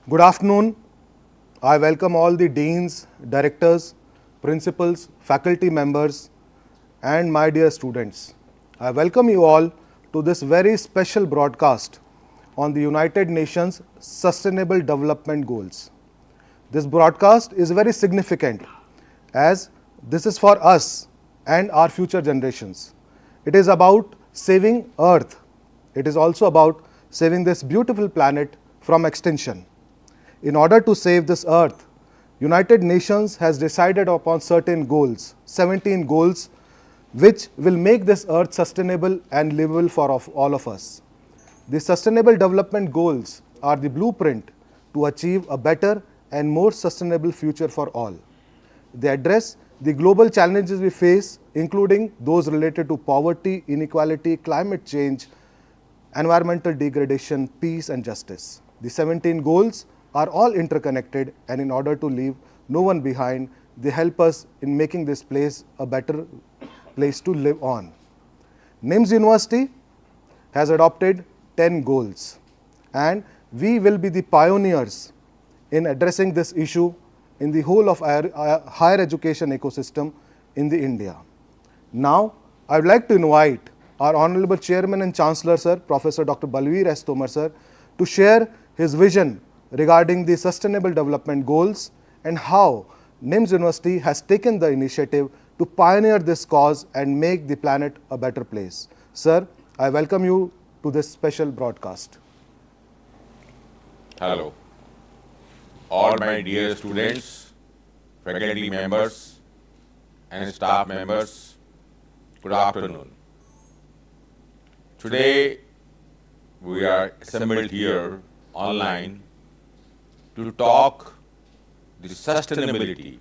Good afternoon. I welcome all the deans, directors, principals, faculty members, and my dear students. I welcome you all to this very special broadcast on the United Nations Sustainable Development Goals. This broadcast is very significant as this is for us and our future generations. It is about saving Earth. It is also about saving this beautiful planet from extinction. In order to save this Earth, United Nations has decided upon certain goals, 17 goals, which will make this Earth sustainable and livable for all of us. The Sustainable Development Goals are the blueprint to achieve a better and more sustainable future for all. They address the global challenges we face, including those related to poverty, inequality, climate change, environmental degradation, peace, and justice. The 17 goals are all interconnected, and in order to leave no one behind, they help us in making this place a better place to live on. NIMS University has adopted 10 goals, and we will be the pioneers in addressing this issue in the whole of our higher education ecosystem in the India. Now, I would like to invite our Honorable Chairman and Chancellor, Sir, Professor Dr. Balveer S. Tomar, Sir, to share his vision regarding the Sustainable Development Goals and how NIMS University has taken the initiative to pioneer this cause and make the planet a better place. Sir, I welcome you to this special broadcast. Hello, all my dear students, faculty members, and staff members, good afternoon. Today, we are assembled here online to talk the sustainability.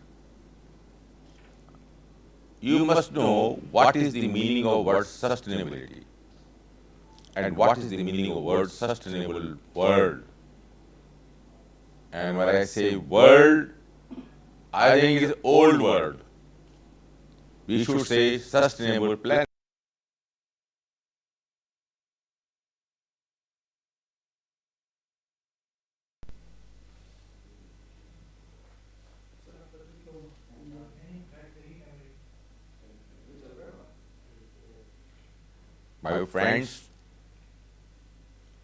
You must know what is the meaning of word sustainability and what is the meaning of word sustainable world. And when I say world, I think it is old world. We should say sustainable planet. My friends,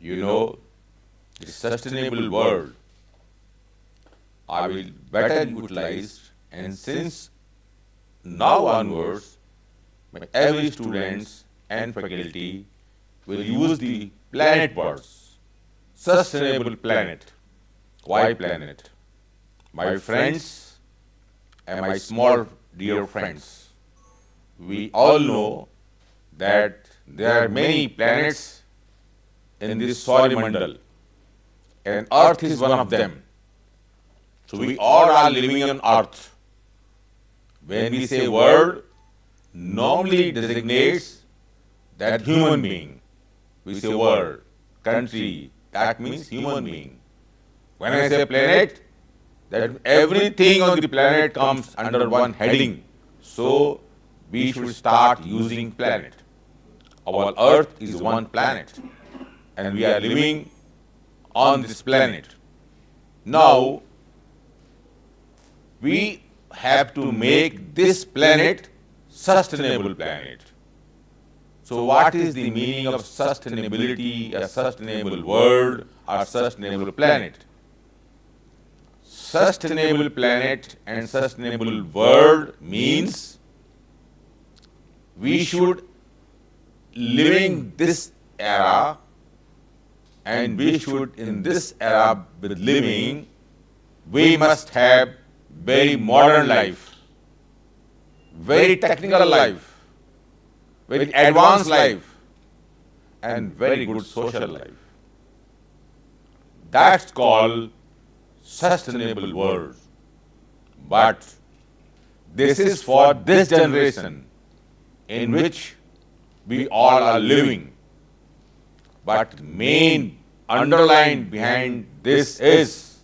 you know, the sustainable world I will better utilize, and since now onwards, every students and faculty will use the planet words. Sustainable planet. Why planet? My friends and my small dear friends, we all know that there are many planets in this solar mandal, and Earth is one of them. So we all are living on Earth. When we say world, normally designates that human being. We say world, country, that means human being. When I say planet, that everything on the planet comes under one heading. So we should start using planet. Our Earth is one planet, and we are living on this planet. Now, we have to make this planet sustainable planet. So what is the meaning of sustainability, a sustainable world, or sustainable planet? Sustainable planet and sustainable world means we should living this era, and we should in this era with living, we must have very modern life, very technical life, very advanced life, and very good social life. That's called sustainable world. But this is for this generation in which we all are living. But main underlined behind this is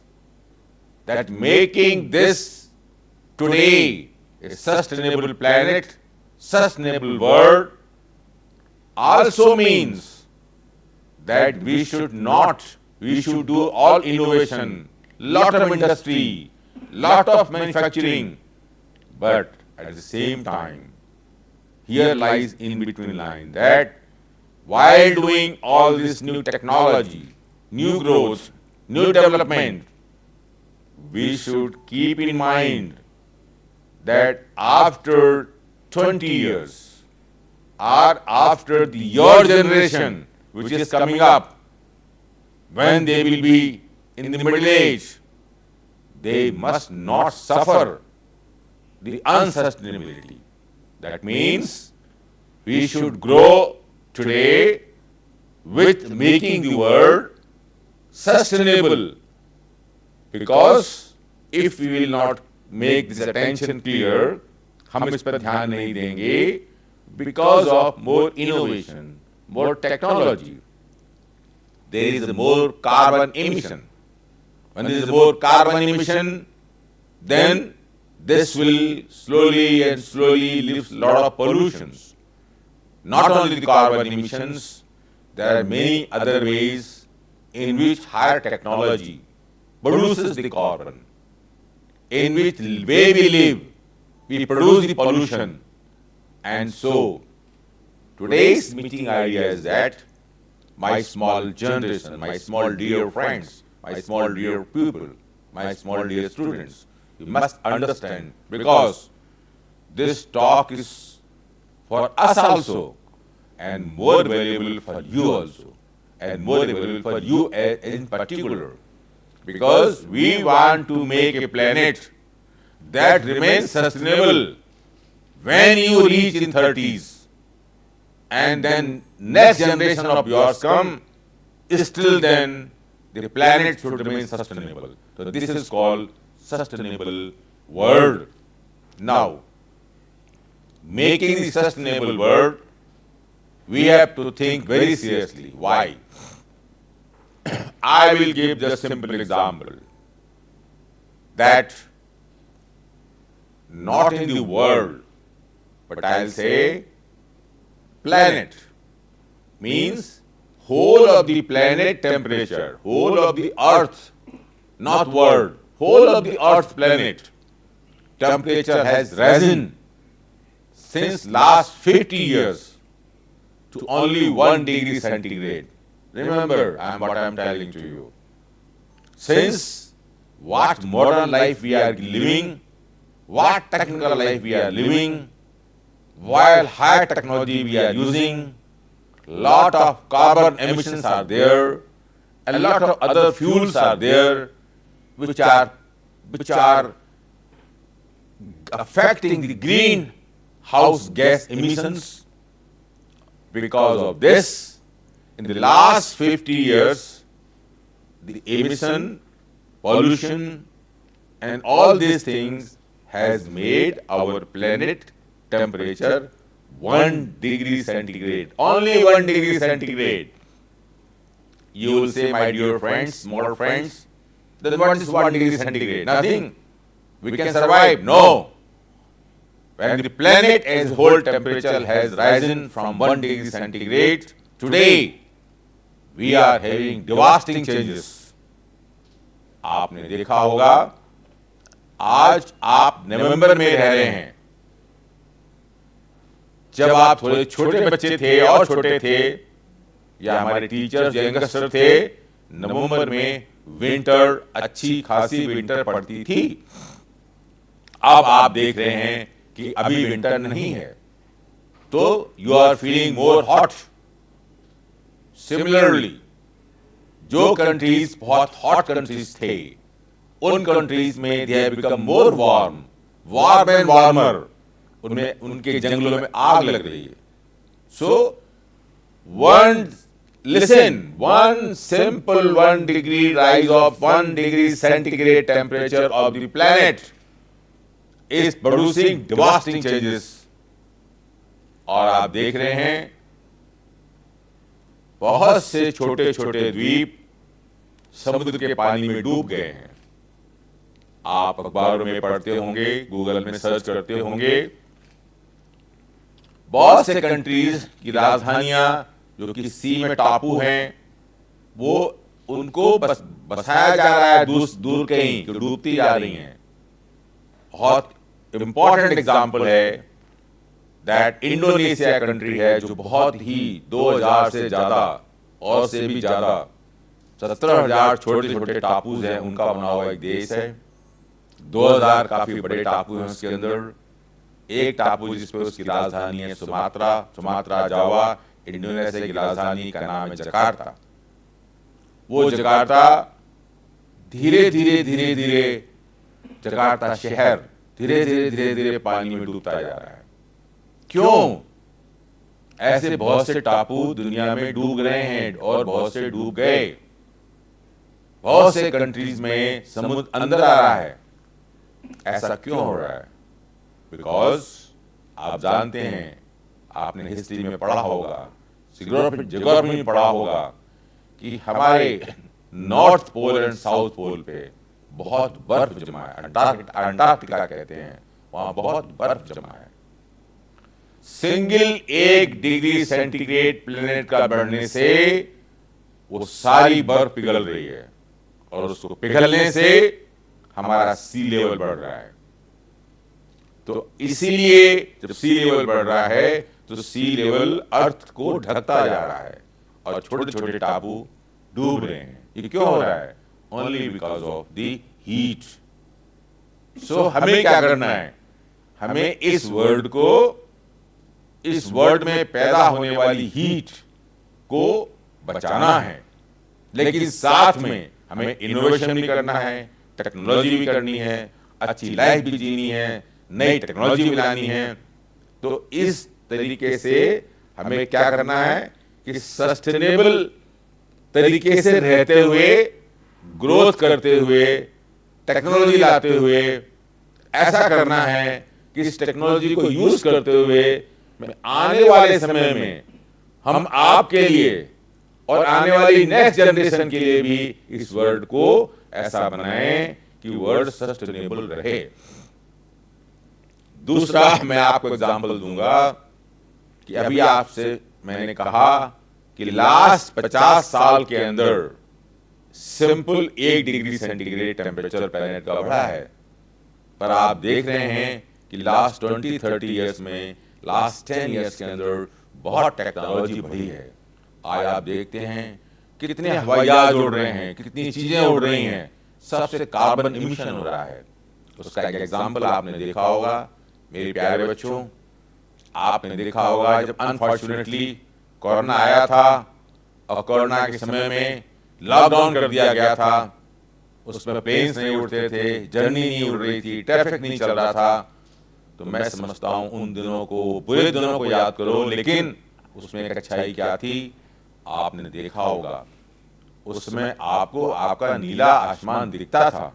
that making this today a sustainable planet, sustainable world, also means that we should do all innovation lot of industry, lot of manufacturing, but at the same time, here lies in between line that while doing all this new technology, new growth, new development, we should keep in mind that after 20 years or after your generation, which is coming up, when they will be in the middle age, they must not suffer the unsustainability. That means we should grow today with making the world sustainable, because if we will not make this attention clear, हम इस पर ध्यान नहीं देंगे, because of more innovation, more technology, there is more carbon emission. When there is more carbon emission, then this will slowly and slowly leave a lot of pollutions. Not only the carbon emissions, there are many other ways in which higher technology produces the carbon, in which way we live, we produce the pollution. And so, today's meeting idea is that my small generation, my small dear friends, my small dear people, my small dear students, you must understand, because this talk is for us also, and more valuable for you also, and more valuable for you in particular, because we want to make a planet that remains sustainable when you reach in 30s, and then next generation of yours come, still then the planet should remain sustainable. So this is called sustainable world. Now, making the sustainable world, we have to think very seriously. Why? I will give just a simple example that not in the world, but I'll say planet, means whole of the planet temperature, whole of the earth, not world, whole of the earth planet temperature has risen since last 50 years to only 1 degree centigrade. Remember what I am telling to you. Since what modern life we are living, what technical life we are living, while high technology we are using, lot of carbon emissions are there, a lot of other fuels are there, which are affecting the greenhouse gas emissions. Because of this, in the last 50 years, the emission, pollution, and all these things has made our planet temperature 1 degree centigrade. Only 1 degree centigrade. You will say, my dear friends, small friends, then what is 1 degree centigrade? Nothing. We can survive. No. When the planet as whole temperature has risen from 1 degree centigrade, today we are having devastating changes. आपने देखा होगा, आज आप नवंबर में रह रहे हैं. जब आप थोड़े छोटे बच्चे थे और छोटे थे, या हमारे टीचर्स यंगस्टर थे, नवंबर में विंटर, अच्छी खासी विंटर पड़ती थी. अब आप देख रहे हैं कि अभी विंटर नहीं है, तो you are feeling more hot. Similarly, जो कंट्रीज बहुत हॉट कंट्रीज थे, उन कंट्रीज में they have become more warm, warm and warmer. उनमें उनके जंगलों में आग लग रही है. सो one simple 1 degree rise of 1 degree centigrade temperature of the planet is producing devastating changes. और आप देख रहे हैं, बहुत से छोटे छोटे द्वीप समुद्र के पानी में डूब गए हैं. आप अखबारों में पढ़ते होंगे, गूगल में सर्च करते होंगे, बहुत से कंट्रीज की राजधानियां जो कि सी में टापू हैं, वो उनको बस बसाया जा रहा है दूर दूर कहीं कि डूबती जा रही हैं। बहुत इंपॉर्टेंट एग्जाम्पल है दैट इंडोनेशिया कंट्री है जो बहुत ही 2000 से ज्यादा और से भी ज्यादा 17,000 छोटे छोटे टापूज हैं उनका बना हुआ एक देश है। 2000 काफी बड़े टापू हैं उसके अंदर। एक टापू जिसपे उसकी राजधानी है सुमात्रा जावा। इंडोनेशिया की राजधानी का नाम है जकार्ता। वो जकार्ता धीरे धीरे जकार्ता शहर धीरे धीरे पानी में डूबता जा रहा है। क्यों? ऐसे बहुत से टापू दुनिया में डूब रहे हैं और बहुत से डूब गए। बहुत से कंट्रीज में समुद्र अंदर आ रहा है। ऐसा क्यों हो रहा है? बिकॉज आप जानते हैं, आपने हिस्ट्री में पढ़ा होगा, ज्योग्राफी में पढ़ा होगा कि हमारे north pole and south pole पे बहुत बर्फ जमा है। अंटार्कटिका कहते हैं, वहां बहुत बर्फ जमा है। सिंगल 1 डिग्री सेंटीग्रेड प्लेनेट का बढ़ने से वो सारी बर्फ पिघल रही है और उसको पिघलने से हमारा सी लेवल बढ़ रहा है। तो इसीलिए जब सी लेवल बढ़ रहा है तो सी लेवल अर्थ को ढकता जा रहा है और छोटे छोटे टापू डूब रहे हैं। ये क्यों हो रहा है? Only because of the heat. So हमें क्या करना है? हमें इस वर्ल्ड में पैदा होने वाली हीट को बचाना है, लेकिन साथ में हमें इनोवेशन भी करना है, टेक्नोलॉजी भी करनी है, अच्छी लाइफ भी जीनी है, नई टेक्नोलॉजी भी लानी है। तो इस तरीके से हमें क्या करना है कि सस्टेनेबल तरीके से रहते हुए, ग्रोथ करते हुए, टेक्नोलॉजी लाते हुए ऐसा करना है कि इस टेक्नोलॉजी को यूज करते हुए आने वाले समय में हम आपके लिए और आने वाली नेक्स्ट जनरेशन के लिए भी इस वर्ल्ड को ऐसा बनाएं कि वर्ल्ड सस्टेनेबल रहे। दूसरा मैं आपको एग्जांपल दूंगा कि अभी आपसे मैंने कहा कि लास्ट 50 साल के अंदर simple 1 degree centigrade temperature planet का बढ़ा है, पर आप देख रहे हैं कि लास्ट 20-30 इयर्स में, लास्ट 10 इयर्स के अंदर बहुत टेक्नोलॉजी बढ़ी है। आज आप देखते हैं कितने हवाई जहाज उड़ रहे हैं, कितनी चीजें उड़ रही हैं, सबसे कार्बन इमिशन हो रहा है। उसका एक एग्जाम्पल आपने देखा होगा मेरे प्यारे बच्चों। आपने देखा होगा जब अनफॉर्चुनेटली कोरोना आया था और कोरोना के समय में लॉकडाउन कर दिया गया था, उसमें प्लेन्स नहीं उड़ते थे, जर्नी नहीं उड़ रही थी, ट्रैफिक नहीं चल रहा था। तो मैं समझता हूं उन दिनों को, बुरे दिनों को याद करो, लेकिन उसमें एक अच्छाई क्या थी आपने देखा होगा। उसमें आपको आपका नीला आसमान दिखता था,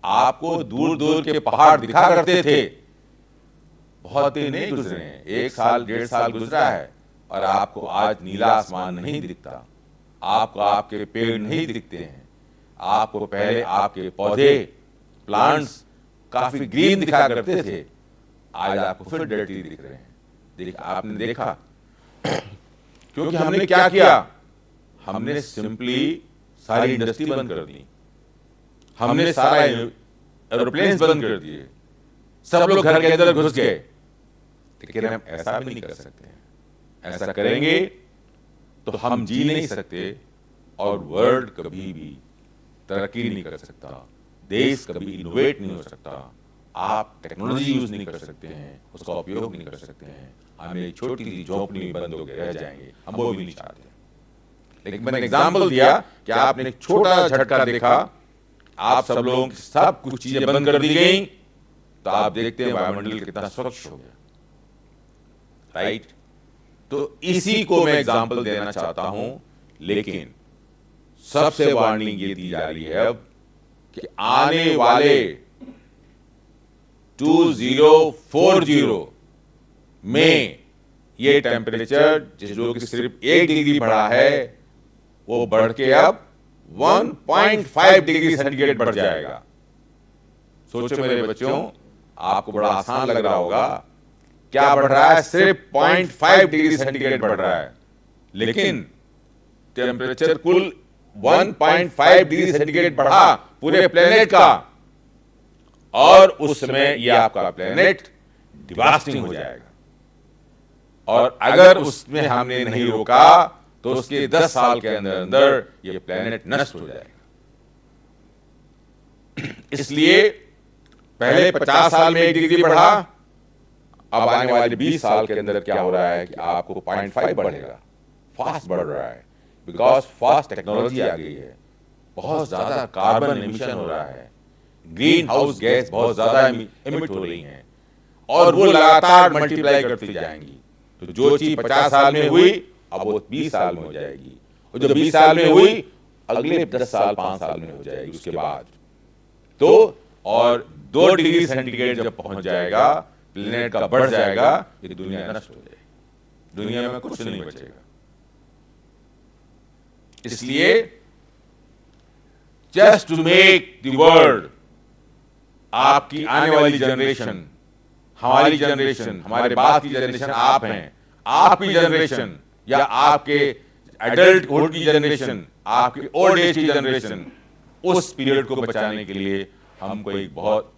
आपको दूर दूर के पहाड़ दिखा करते थे। बहुत दिन नहीं गुजरे हैं, 1 साल 1.5 साल गुजरा है और आपको आज नीला आसमान नहीं दिखता, आपको आपके पेड़ नहीं दिखते हैं, आपको पहले आपके पौधे, प्लांट्स काफी ग्रीन दिखा करते थे, आज आपको फिर डर्टी दिख रहे हैं। आपने देखा क्योंकि हमने क्या किया? हमने सिंपली सारी इंडस्ट्री बंद कर दी, हमने सारा एरोप्लेन्स बंद कर दिए, सब लोग घर के अंदर घुस गए। लेकिन हम ऐसा भी नहीं कर सकते हैं। ऐसा करेंगे तो हम जी नहीं सकते और वर्ल्ड कभी भी तरक्की नहीं कर सकता, देश कभी इनोवेट नहीं हो सकता, आप टेक्नोलॉजी यूज नहीं कर सकते हैं, उसका उपयोग नहीं कर सकते हैं। हम एक छोटी सी झोपड़ी में बंद होकर रह जाएंगे, हम वो भी नहीं चाहते। लेकिन मैंने एग्जाम्पल दिया कि आपने एक छोटा झटका देखा, आप सब लोग सब कुछ चीजें बंद कर दी गई, तो आप देखते हैं वायुमंडल कितना स्वच्छ हो गया, राइट? तो इसी को मैं एग्जाम्पल देना चाहता हूं, लेकिन सबसे वार्निंग ये दी जा रही है अब कि आने वाले 2040 में ये टेम्परेचर जो कि सिर्फ 1 डिग्री बढ़ा है, वो बढ़ के अब 1.5 डिग्री सेंटीग्रेड बढ़ जाएगा। सोचो मेरे बच्चों, आपको बड़ा आसान लग रहा होगा, क्या बढ़ रहा है? सिर्फ 0.5 डिग्री सेंटीग्रेड बढ़ रहा है, लेकिन टेम्परेचर कुल 1.5 डिग्री सेंटीग्रेड बढ़ा पूरे प्लेनेट का, और उस समय ये आपका प्लेनेट डिवास्टिंग हो जाएगा। और अगर उसमें हमने नहीं रोका तो उसके 10 साल के अंदर अंदर ये प्लेनेट नष्ट हो जाएगा। इसलिए पहले 50 साल में 1 डिग्री बढ़ा, अब आने वाले 20 साल के अंदर क्या हो रहा है कि आपको 0.5 बढ़ेगा। फास्ट बढ़ रहा है, बिकॉज फास्ट टेक्नोलॉजी आ गई है, बहुत ज्यादा कार्बन एमिशन हो रहा है, ग्रीन हाउस गैस बहुत ज्यादा एमिट हो रही हैं, और वो लगातार मल्टीप्लाई करती जाएंगी। तो जो चीज 50 साल में हुई अब वो 20 साल में हो जाएगी, और जो 20 साल में हुई अगले 10 साल 5 साल में हो जाएगी उसके बाद। तो और 2 डिग्री सेंटीग्रेड जब पहुंच जाएगा, प्लेनेट का बढ़ जाएगा, ये दुनिया नष्ट हो जाएगी, दुनिया में कुछ नहीं बचेगा। इसलिए just to make the world, आपकी आने वाली जनरेशन, हमारी जनरेशन, हमारे बाद की जनरेशन आप हैं, आपकी जनरेशन या आपके एडल्टहुड की जनरेशन, आपकी ओल्ड एज की जनरेशन, उस पीरियड को बचाने के लिए हमको एक बहुत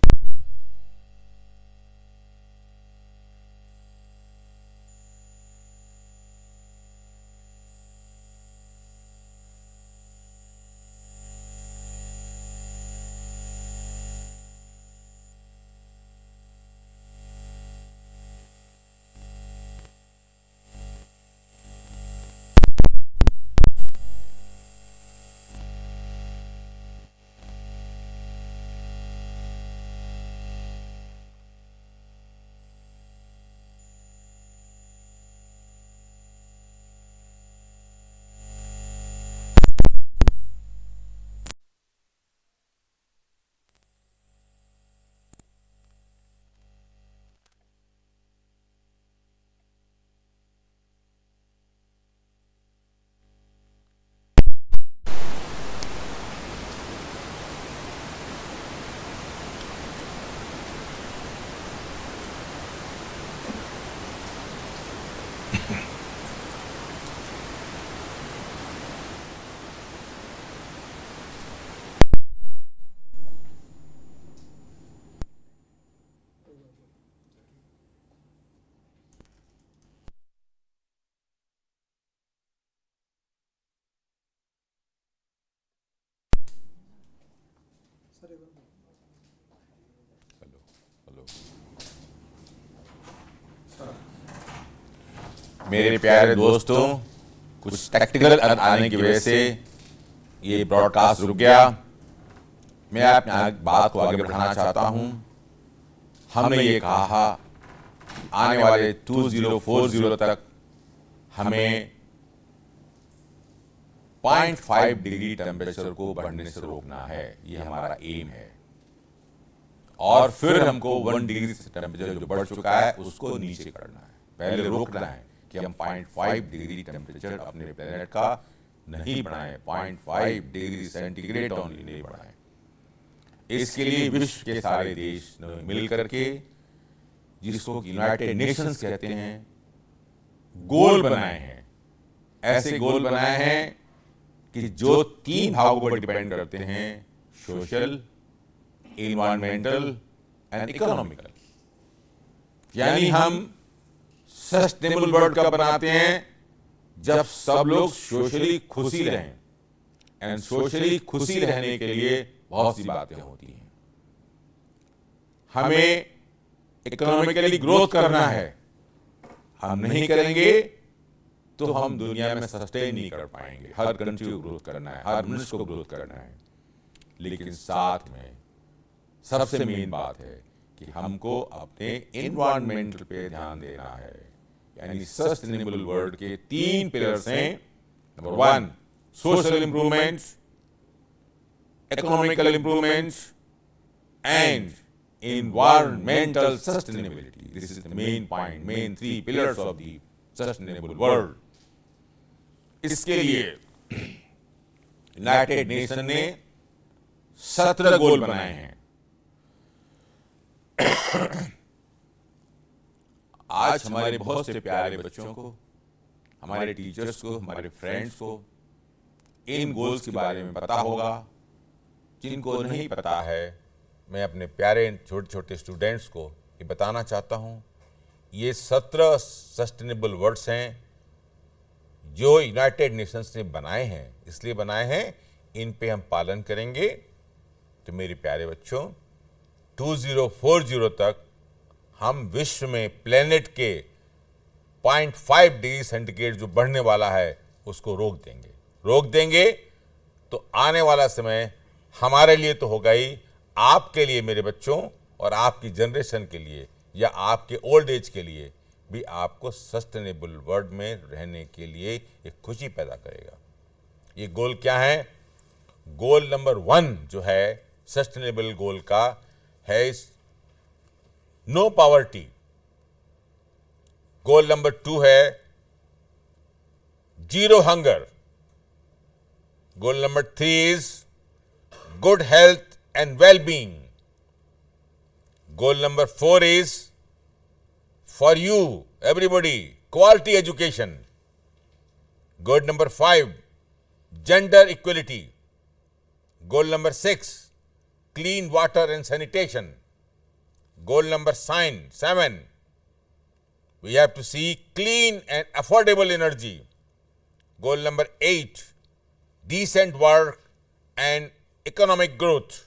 मेरे प्यारे दोस्तों, कुछ टेक्निकल आने की वजह से ये ब्रॉडकास्ट रुक गया। मैं अपनी बात को आगे बढ़ाना चाहता हूं। हमने ये कहा आने वाले 2040 तक हमें 0.5 डिग्री टेम्परेचर को बढ़ने से रोकना है, ये हमारा एम है। और फिर हमको 1 डिग्री टेम्परेचर जो बढ़ चुका है उसको नीचे करना है, पहले रोकना है कि हम 0.5 डिग्री टेम्परेचर अपने प्लेनेट का नहीं बढ़ाएं, 0.5 डिग्री सेंटीग्रेड ओनली नहीं बढ़ाएं। इसके लिए विश्व के सारे देश ने मिल करके, जिसको यूनाइटेड नेशंस कहते हैं, गोल बनाए हैं। ऐसे गोल बनाए हैं कि जो 3 भागों पर डिपेंड करते हैं, सोशल, इन्वायरमेंटल एंड इकोनॉमिकल। यानी हम सस्टेनेबल वर्ल्ड कब बनाते हैं, जब सब लोग सोशली खुशी रहें। एंड सोशली खुशी रहने के लिए बहुत सी बातें होती हैं। हमें इकोनॉमिकली ग्रोथ करना है, हम नहीं करेंगे तो हम दुनिया में सस्टेन नहीं कर पाएंगे। हर कंट्री को ग्रोथ करना है, हर मनुष्य को ग्रोथ करना है, लेकिन साथ में सबसे मेन बात है कि हमको अपने एनवायरमेंट पे ध्यान देना है। यानी सस्टेनेबल वर्ल्ड के 3 पिलर्स हैं। Number 1 social improvements, economical improvements and environmental sustainability. This is the main point, main 3 pillars of the sustainable world. इसके लिए यूनाइटेड नेशन ने 17 गोल बनाए हैं। आज हमारे बहुत से प्यारे बच्चों को, हमारे टीचर्स को, हमारे फ्रेंड्स को इन गोल्स के बारे में पता होगा। जिनको नहीं पता है, मैं अपने प्यारे छोटे छोटे स्टूडेंट्स को ये बताना चाहता हूँ, ये 17 सस्टेनेबल वर्ड्स हैं जो यूनाइटेड नेशंस ने बनाए हैं, इसलिए बनाए हैं, इन पे हम पालन करेंगे तो मेरे प्यारे बच्चों 2040 तक हम विश्व में प्लेनेट के 0.5 डिग्री सेंटीग्रेड जो बढ़ने वाला है उसको रोक देंगे तो आने वाला समय हमारे लिए तो होगा ही, आपके लिए मेरे बच्चों और आपकी जनरेशन के लिए या आपके ओल्ड एज के लिए भी आपको सस्टेनेबल वर्ल्ड में रहने के लिए एक खुशी पैदा करेगा। ये गोल क्या है? गोल नंबर 1 जो है सस्टेनेबल गोल का है नो पॉवर्टी। गोल नंबर 2 है zero hunger. Goal number 3 is good health and well-being. Goal number 4 is for you, everybody, quality education. Goal number 5, gender equality. Goal number 6, clean water and sanitation. Goal number 7, we have to see clean and affordable energy. Goal number 8, decent work and economic growth.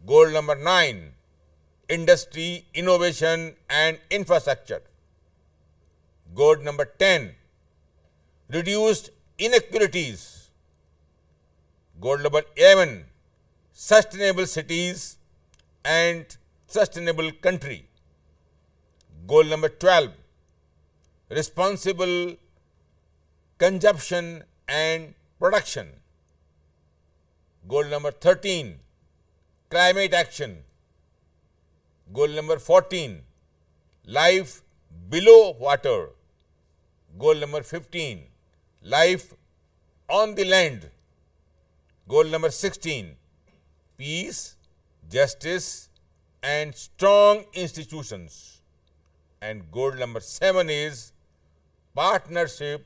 Goal number 9, industry, innovation and infrastructure. Goal number 10, reduced inequalities. Goal number 11, sustainable cities and sustainable country. Goal number 12, responsible consumption and production. Goal number 13, climate action. Goal number 14, life below water. Goal number 15, life on the land. Goal number 16, peace, justice and strong institutions. And goal number 7 is partnership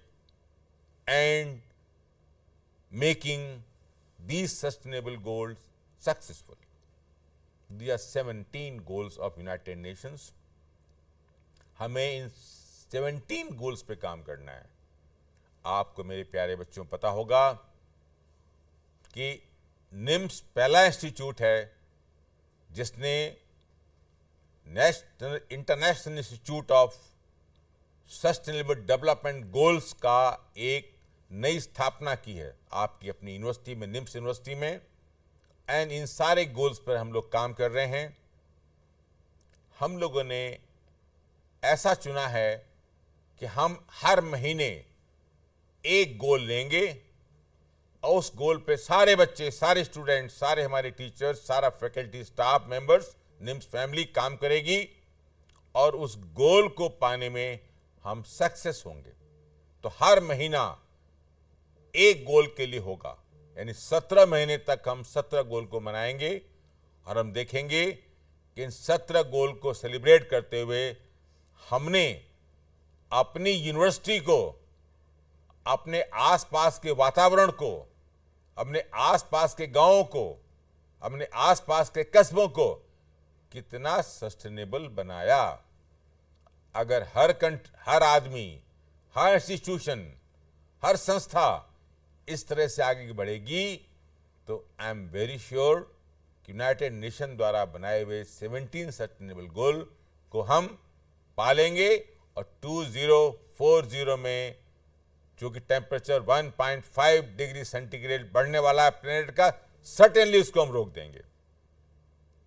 and making these sustainable goals successful. These are 17 goals of United Nations. हमें इन 17 goals पे काम करना है। आपको मेरे प्यारे बच्चों पता होगा कि निम्स पहला इंस्टीट्यूट है जिसने international institute of sustainable development goals का एक नई स्थापना की है आपकी अपनी यूनिवर्सिटी में, निम्स यूनिवर्सिटी में। एंड इन सारे गोल्स पर हम लोग काम कर रहे हैं। हम लोगों ने ऐसा चुना है कि हम हर महीने एक गोल लेंगे और उस गोल पे सारे बच्चे, सारे स्टूडेंट, सारे हमारे टीचर्स, सारा faculty, staff members, NIMS family काम करेगी और उस गोल को पाने में हम सक्सेस होंगे। तो हर महीना एक गोल के लिए होगा, यानी 17 महीने तक हम 17 गोल को मनाएंगे और हम देखेंगे कि इन 17 गोल को सेलिब्रेट करते हुए हमने अपनी यूनिवर्सिटी को, अपने आसपास के वातावरण को, अपने आसपास के गांवों को, अपने आसपास के कस्बों को कितना सस्टेनेबल बनाया। अगर हर आदमी, हर इंस्टीट्यूशन, हर संस्था इस तरह से आगे बढ़ेगी तो आई एम वेरी श्योर कि यूनाइटेड नेशन द्वारा बनाए हुए 17 सस्टेनेबल गोल को हम पालेंगे और 2040 में चूंकि टेम्परेचर 1.5 डिग्री सेंटीग्रेड बढ़ने वाला है प्लेनेट का, सर्टेनली उसको हम रोक देंगे।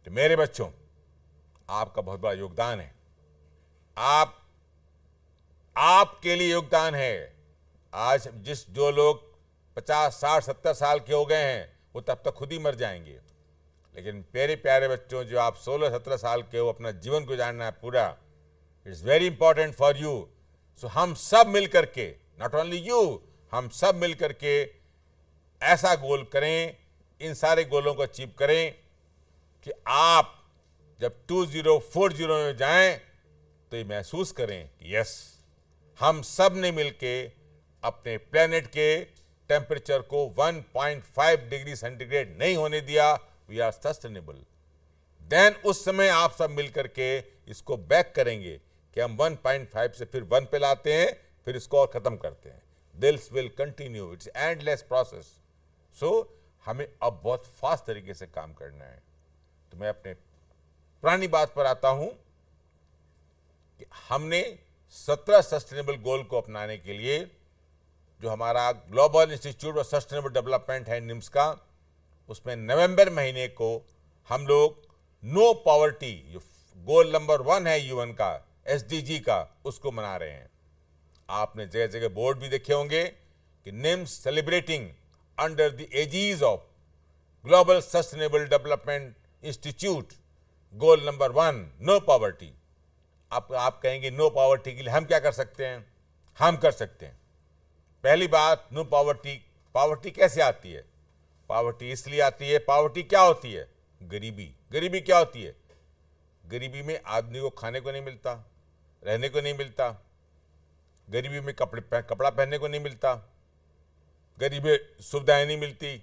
तो मेरे बच्चों, आपका बहुत बड़ा योगदान है। आपके लिए योगदान है। आज जो लोग 50, 60, 70 साल के हो गए हैं वो तब तक खुद ही मर जाएंगे, लेकिन मेरे प्यारे बच्चों जो आप 16, 17 साल के हो, अपना जीवन गुजारना है पूरा, it's very important for you. So हम सब मिल करके, नॉट ओनली यू, हम सब मिल करके ऐसा गोल करें, इन सारे गोलों को अचीव करें कि आप जब 2040 में जाएं तो ये महसूस करें कि यस, हम सब ने मिलके अपने प्लेनेट के टेम्परेचर को 1.5 डिग्री सेंटीग्रेड नहीं होने दिया, वी आर सस्टेनेबल। देन उस समय आप सब मिलकर के इसको बैक करेंगे कि हम 1.5 से फिर 1 पे लाते हैं, फिर इसको और खत्म करते हैं। This will continue, it's endless process. So हमें अब बहुत फास्ट तरीके से काम करना है। तो मैं अपने पुरानी बात पर आता हूं कि हमने 17 सस्टेनेबल गोल को अपनाने के लिए जो हमारा global institute of sustainable development है निम्स का, उसमें नवंबर महीने को हम लोग नो पॉवर्टी, जो गोल नंबर 1 है यूएन का, एसडीजी का, उसको मना रहे हैं। आपने जगह जगह बोर्ड भी देखे होंगे कि NIMS celebrating under the aegis of global sustainable development institute goal number 1 no poverty. आप कहेंगे नो पॉवर्टी के लिए हम क्या कर सकते हैं? हम कर सकते हैं। पहली बात, नो पॉवर्टी, पॉवर्टी कैसे आती है? पॉवर्टी इसलिए आती है, पॉवर्टी क्या होती है? गरीबी। गरीबी क्या होती है? गरीबी में आदमी को खाने को नहीं मिलता, रहने को नहीं मिलता, गरीबी में कपड़ा पहनने को नहीं मिलता, गरीबी में सुविधाएं नहीं मिलती,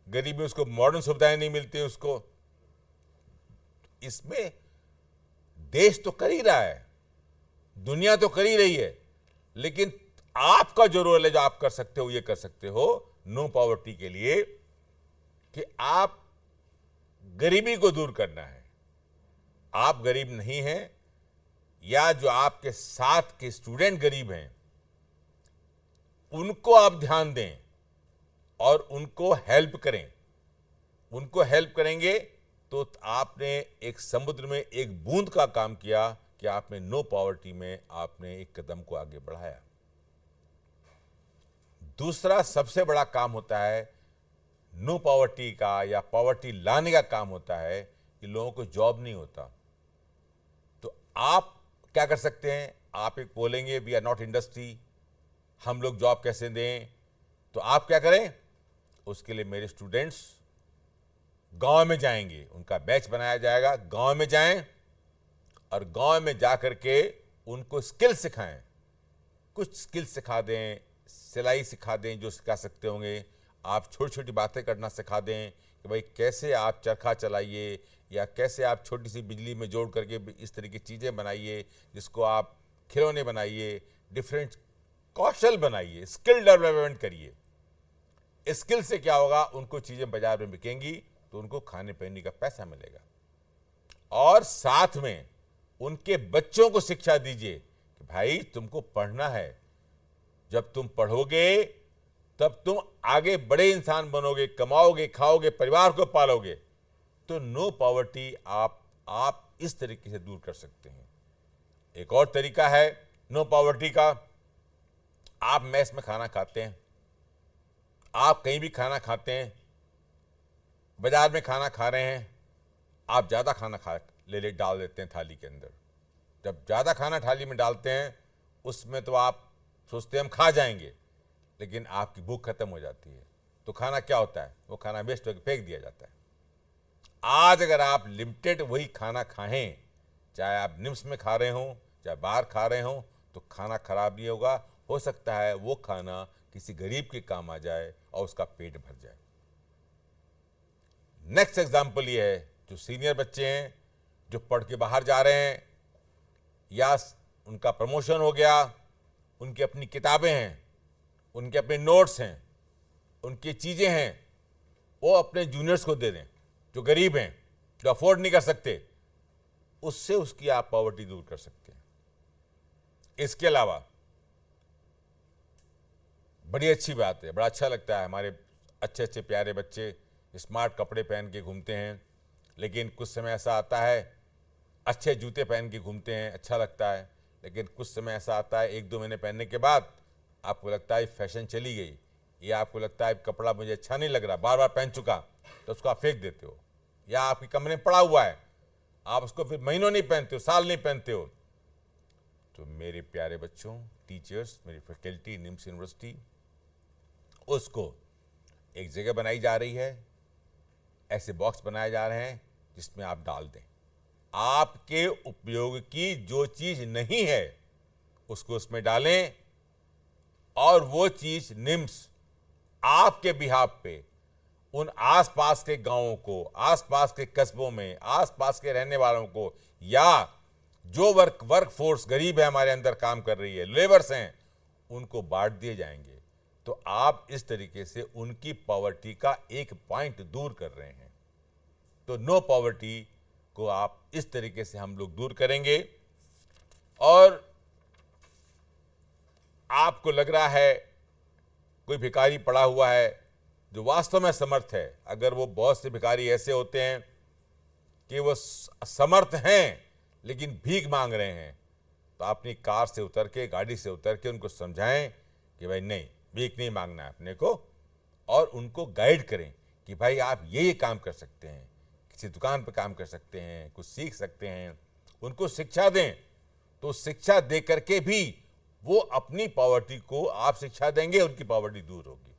गरीबी में उसको मॉडर्न सुविधाएं नहीं मिलती उसको। इसमें देश तो कर ही रहा है, दुनिया तो कर ही रही है, लेकिन आपका जो रोल है, जो आप कर सकते हो, ये कर सकते हो नो पॉवर्टी के लिए कि आप गरीबी को दूर करना है। आप गरीब नहीं हैं, या जो आपके साथ के स्टूडेंट गरीब हैं, उनको आप ध्यान दें और उनको हेल्प करें। उनको हेल्प करेंगे तो आपने एक समुद्र में एक बूंद का काम किया कि आपने नो पॉवर्टी में आपने एक कदम को आगे बढ़ाया। दूसरा सबसे बड़ा काम होता है नो पॉवर्टी का, या पॉवर्टी लाने का काम होता है कि लोगों को जॉब नहीं होता। तो आप क्या कर सकते हैं? आप एक बोलेंगे वी आर नॉट इंडस्ट्री, हम लोग जॉब कैसे दें? तो आप क्या करें? उसके लिए मेरे स्टूडेंट्स गांव में जाएंगे, उनका बैच बनाया जाएगा, गांव में जाएं और गांव में जाकर के उनको स्किल सिखाएं। कुछ स्किल सिखा दें, सिलाई सिखा दें जो सिखा सकते होंगे, आप छोटी छोटी बातें करना सिखा दें कि भाई कैसे आप चरखा चलाइए, या कैसे आप छोटी सी बिजली में जोड़ करके इस तरह की चीज़ें बनाइए जिसको आप खिलौने बनाइए, डिफरेंट कौशल बनाइए, स्किल डेवलपमेंट करिए। स्किल से क्या होगा? उनको चीज़ें बाजार में बिकेंगी तो उनको खाने पीने का पैसा मिलेगा। और साथ में उनके बच्चों को शिक्षा दीजिए कि भाई तुमको पढ़ना है, जब तुम पढ़ोगे तब तुम आगे बड़े इंसान बनोगे, कमाओगे, खाओगे, परिवार को पालोगे। तो नो पॉवर्टी आप इस तरीके से दूर कर सकते हैं। एक और तरीका है नो पॉवर्टी का, आप मेस में खाना खाते हैं, आप कहीं भी खाना खाते हैं, बाजार में खाना खा रहे हैं, आप ज़्यादा खाना डाल देते हैं थाली के अंदर। जब ज़्यादा खाना थाली में डालते हैं उसमें तो आप सोचते हैं हम खा जाएंगे, लेकिन आपकी भूख खत्म हो जाती है। तो खाना क्या होता है? वो खाना वेस्ट होकर फेंक दिया जाता है। आज अगर आप लिमिटेड वही खाना खाएं, चाहे आप निम्स में खा रहे हों, चाहे बाहर खा रहे हों, तो खाना खराब नहीं होगा। हो सकता है वो खाना किसी गरीब के काम आ जाए और उसका पेट भर जाए। नेक्स्ट एग्जाम्पल ये है, जो सीनियर बच्चे हैं जो पढ़ के बाहर जा रहे हैं, या उनका प्रमोशन हो गया, उनकी अपनी किताबें हैं, उनके अपने नोट्स हैं, उनकी चीज़ें हैं, वो अपने जूनियर्स को दे दें जो गरीब हैं, जो अफोर्ड नहीं कर सकते। उससे उसकी आप पॉवर्टी दूर कर सकते हैं। इसके अलावा बड़ी अच्छी बात है, बड़ा अच्छा लगता है, हमारे अच्छे अच्छे प्यारे बच्चे स्मार्ट कपड़े पहन के घूमते हैं, लेकिन कुछ समय ऐसा आता है अच्छे जूते पहन के घूमते हैं, अच्छा लगता है, लेकिन कुछ समय ऐसा आता है 1-2 महीने पहनने के बाद आपको लगता है फैशन चली गई, या आपको लगता है कपड़ा मुझे अच्छा नहीं लग रहा, बार बार पहन चुका, तो उसको आप फेंक देते हो, या आपके कमरे में पड़ा हुआ है, आप उसको फिर महीनों नहीं पहनते हो, साल नहीं पहनते हो। तो मेरे प्यारे बच्चों, टीचर्स, मेरी फैकल्टी निम्स यूनिवर्सिटी, उसको एक जगह बनाई जा रही है, ऐसे बॉक्स बनाए जा रहे हैं जिसमें आप डाल दें। आपके उपयोग की जो चीज़ नहीं है उसको उसमें डालें, और वो चीज़ निम्स आपके बिहाफ पे उन आसपास के गांवों को, आसपास के कस्बों में, आसपास के रहने वालों को, या जो वर्क फोर्स गरीब है हमारे अंदर काम कर रही है, लेबर्स हैं, उनको बांट दिए जाएंगे। तो आप इस तरीके से उनकी पॉवर्टी का एक पॉइंट दूर कर रहे हैं। तो नो पॉवर्टी को आप इस तरीके से हम लोग दूर करेंगे। और आपको लग रहा है कोई भिखारी पड़ा हुआ है जो वास्तव में समर्थ है, अगर वो बहुत से भिखारी ऐसे होते हैं कि वो समर्थ हैं लेकिन भीख मांग रहे हैं, तो अपनी कार से उतर के, गाड़ी से उतर के उनको समझाएं कि भाई नहीं, भीख नहीं मांगना है अपने को, और उनको गाइड करें कि भाई आप ये काम कर सकते हैं, किसी दुकान पर काम कर सकते हैं, कुछ सीख सकते हैं, उनको शिक्षा दें। तो शिक्षा दे करके भी वो अपनी पॉवर्टी को आप शिक्षा देंगे, उनकी पॉवर्टी दूर होगी।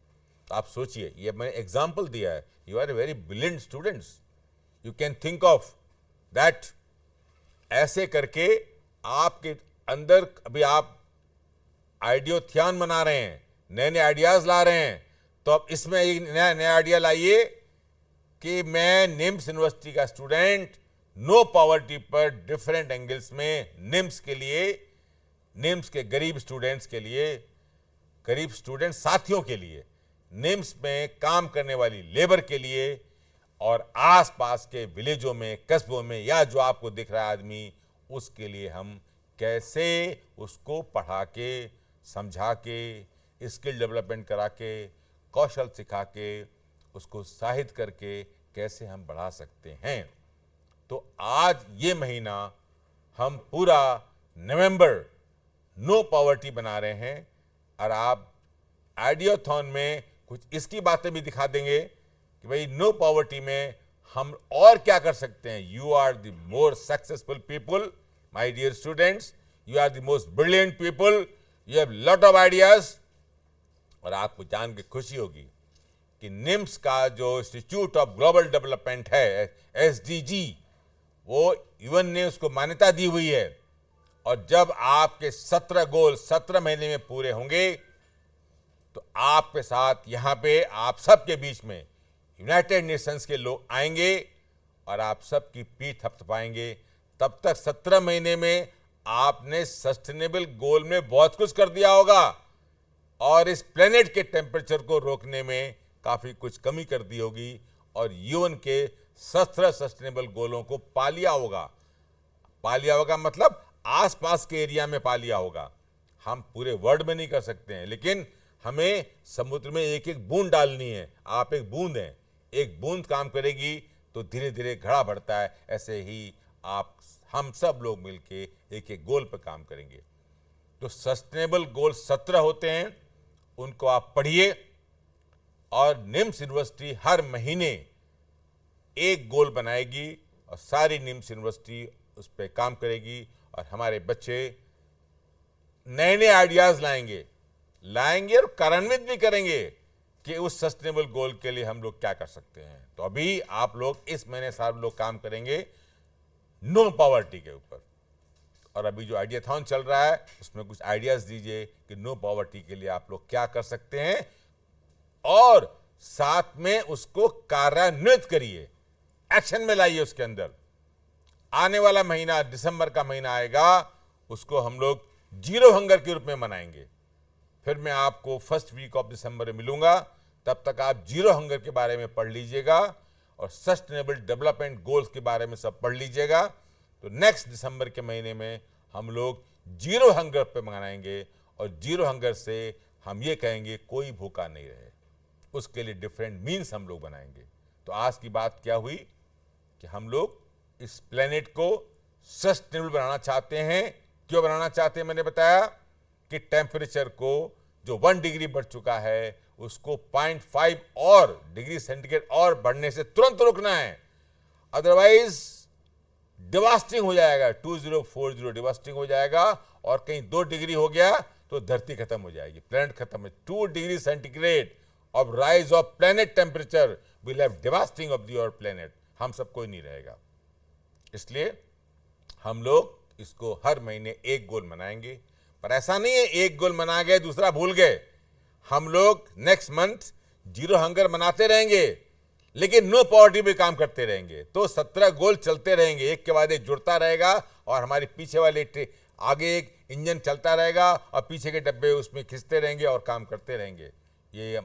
तो आप सोचिए, ये मैंने एग्जाम्पल दिया है। You are a very brilliant students, you can think of that. ऐसे करके आपके अंदर अभी आप आइडियोथ्यान बना रहे हैं, नए नए आइडियाज ला रहे हैं, तो अब इसमें एक नया आइडिया लाइए कि मैं निम्स यूनिवर्सिटी का स्टूडेंट नो पॉवर्टी पर डिफरेंट एंगल्स में निम्स के लिए, निम्स के गरीब स्टूडेंट्स के लिए, गरीब स्टूडेंट साथियों के लिए, निम्स में काम करने वाली लेबर के लिए, और आसपास के विलेजों में, कस्बों में, या जो आपको दिख रहा है आदमी, उसके लिए हम कैसे उसको पढ़ा के, समझा के, स्किल डेवलपमेंट करा के, कौशल सिखा के, उसको उत्साहित करके कैसे हम बढ़ा सकते हैं। तो आज ये महीना हम पूरा नवंबर नो पॉवर्टी बना रहे हैं, और आप आइडियोथॉन में कुछ इसकी बातें भी दिखा देंगे कि भाई नो पॉवर्टी में हम और क्या कर सकते हैं। You are the more successful people my dear students, you are the most brilliant people, you have lot of ideas. और आपको जान के खुशी होगी कि निम्स का जो इंस्टीट्यूट ऑफ ग्लोबल डेवलपमेंट है, SDG, वो यूएन ने उसको मान्यता दी हुई है। और जब आपके 17 गोल 17 महीने में पूरे होंगे, तो आपके साथ यहाँ पे आप सबके बीच में यूनाइटेड नेशंस के लोग आएंगे और आप सबकी पीठ थपथपाएंगे। तब तक 17 महीने में आपने सस्टेनेबल गोल में बहुत कुछ कर दिया होगा, और इस प्लेनेट के टेम्परेचर को रोकने में काफी कुछ कमी कर दी होगी, और यूएन के 17 सस्टेनेबल गोलों को पा लिया होगा। पा लिया होगा मतलब आसपास के एरिया में पा लिया होगा। हम पूरे वर्ल्ड में नहीं कर सकते हैं, लेकिन हमें समुद्र में एक एक बूंद डालनी है। आप एक बूंद हैं, एक बूंद काम करेगी तो धीरे धीरे घड़ा बढ़ता है। ऐसे ही आप, हम सब लोग मिलके एक एक गोल पर काम करेंगे। तो सस्टेनेबल गोल 17 होते हैं, उनको आप पढ़िए, और निम्स यूनिवर्सिटी हर महीने एक गोल बनाएगी, और सारी निम्स यूनिवर्सिटी उस पर काम करेगी, और हमारे बच्चे नए नए आइडियाज लाएंगे और कार्यान्वित भी करेंगे कि उस सस्टेनेबल गोल के लिए हम लोग क्या कर सकते हैं। तो अभी आप लोग इस महीने सारे लोग काम करेंगे नो पॉवर्टी के ऊपर, और अभी जो आइडियाथॉन चल रहा है उसमें कुछ आइडियाज दीजिए कि नो पॉवर्टी के लिए आप लोग क्या कर सकते हैं, और साथ में उसको कार्यान्वित करिए, एक्शन में लाइए उसके अंदर। आने वाला महीना, दिसंबर का महीना आएगा, उसको हम लोग जीरो हंगर के रूप में मनाएंगे। फिर मैं आपको फर्स्ट वीक ऑफ दिसंबर में मिलूंगा। तब तक आप जीरो हंगर के बारे में पढ़ लीजिएगा, और सस्टेनेबल डेवलपमेंट गोल्स के बारे में सब पढ़ लीजिएगा। तो नेक्स्ट दिसंबर के महीने में हम लोग जीरो हंगर पे मनाएंगे, और जीरो हंगर से हम ये कहेंगे कोई भूखा नहीं रहे। उसके लिए डिफरेंट मीन्स हम लोग बनाएंगे। तो आज की बात क्या हुई कि हम लोग इस प्लेनेट को सस्टेनेबल बनाना चाहते हैं। क्यों बनाना चाहते हैं? मैंने बताया कि टेम्परेचर को जो 1 डिग्री बढ़ चुका है, उसको 0.5 और डिग्री सेंटीग्रेड और बढ़ने से तुरंत रोकना है, अदरवाइज डिवास्टिंग हो जाएगा। 2040 डिवास्टिंग हो जाएगा, और कहीं 2 डिग्री हो गया तो धरती खत्म हो जाएगी, प्लेनेट खत्म है। 2 degree centigrade of rise of planet temperature will have devastating of the planet. हम सब कोई नहीं रहेगा। इसलिए हम लोग इसको हर महीने एक गोल मनाएंगे। पर ऐसा नहीं है एक गोल मना गए दूसरा भूल गए। हम लोग नेक्स्ट मंथ जीरो हंगर मनाते रहेंगे, लेकिन नो पॉवर्टी पे काम करते रहेंगे, तो 17 गोल चलते रहेंगे, एक के बाद एक जुड़ता रहेगा, और हमारे पीछे वाले आगे एक इंजन चलता रहेगा और पीछे के डब्बे उसमें खिंचते रहेंगे और काम करते रहेंगे। ये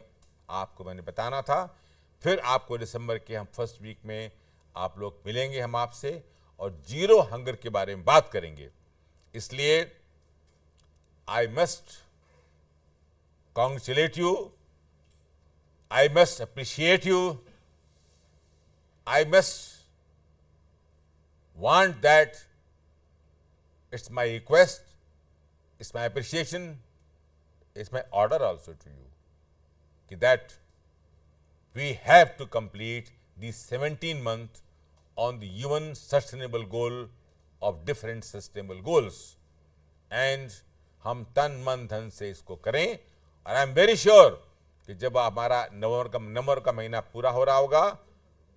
आपको मैंने बताना था। फिर आपको दिसंबर के हम फर्स्ट वीक में आप लोग मिलेंगे हम आपसे, और जीरो हंगर के बारे में बात करेंगे। इसलिए I must congratulate you, I must appreciate you, I must want that it's my request, it's my appreciation, it's my order also to you that we have to complete these 17 months on the UN sustainable goal of different sustainable goals, and हम तन मन धन से इसको करें। और I am very sure कि जब हमारा नवंबर का महीना पूरा हो रहा होगा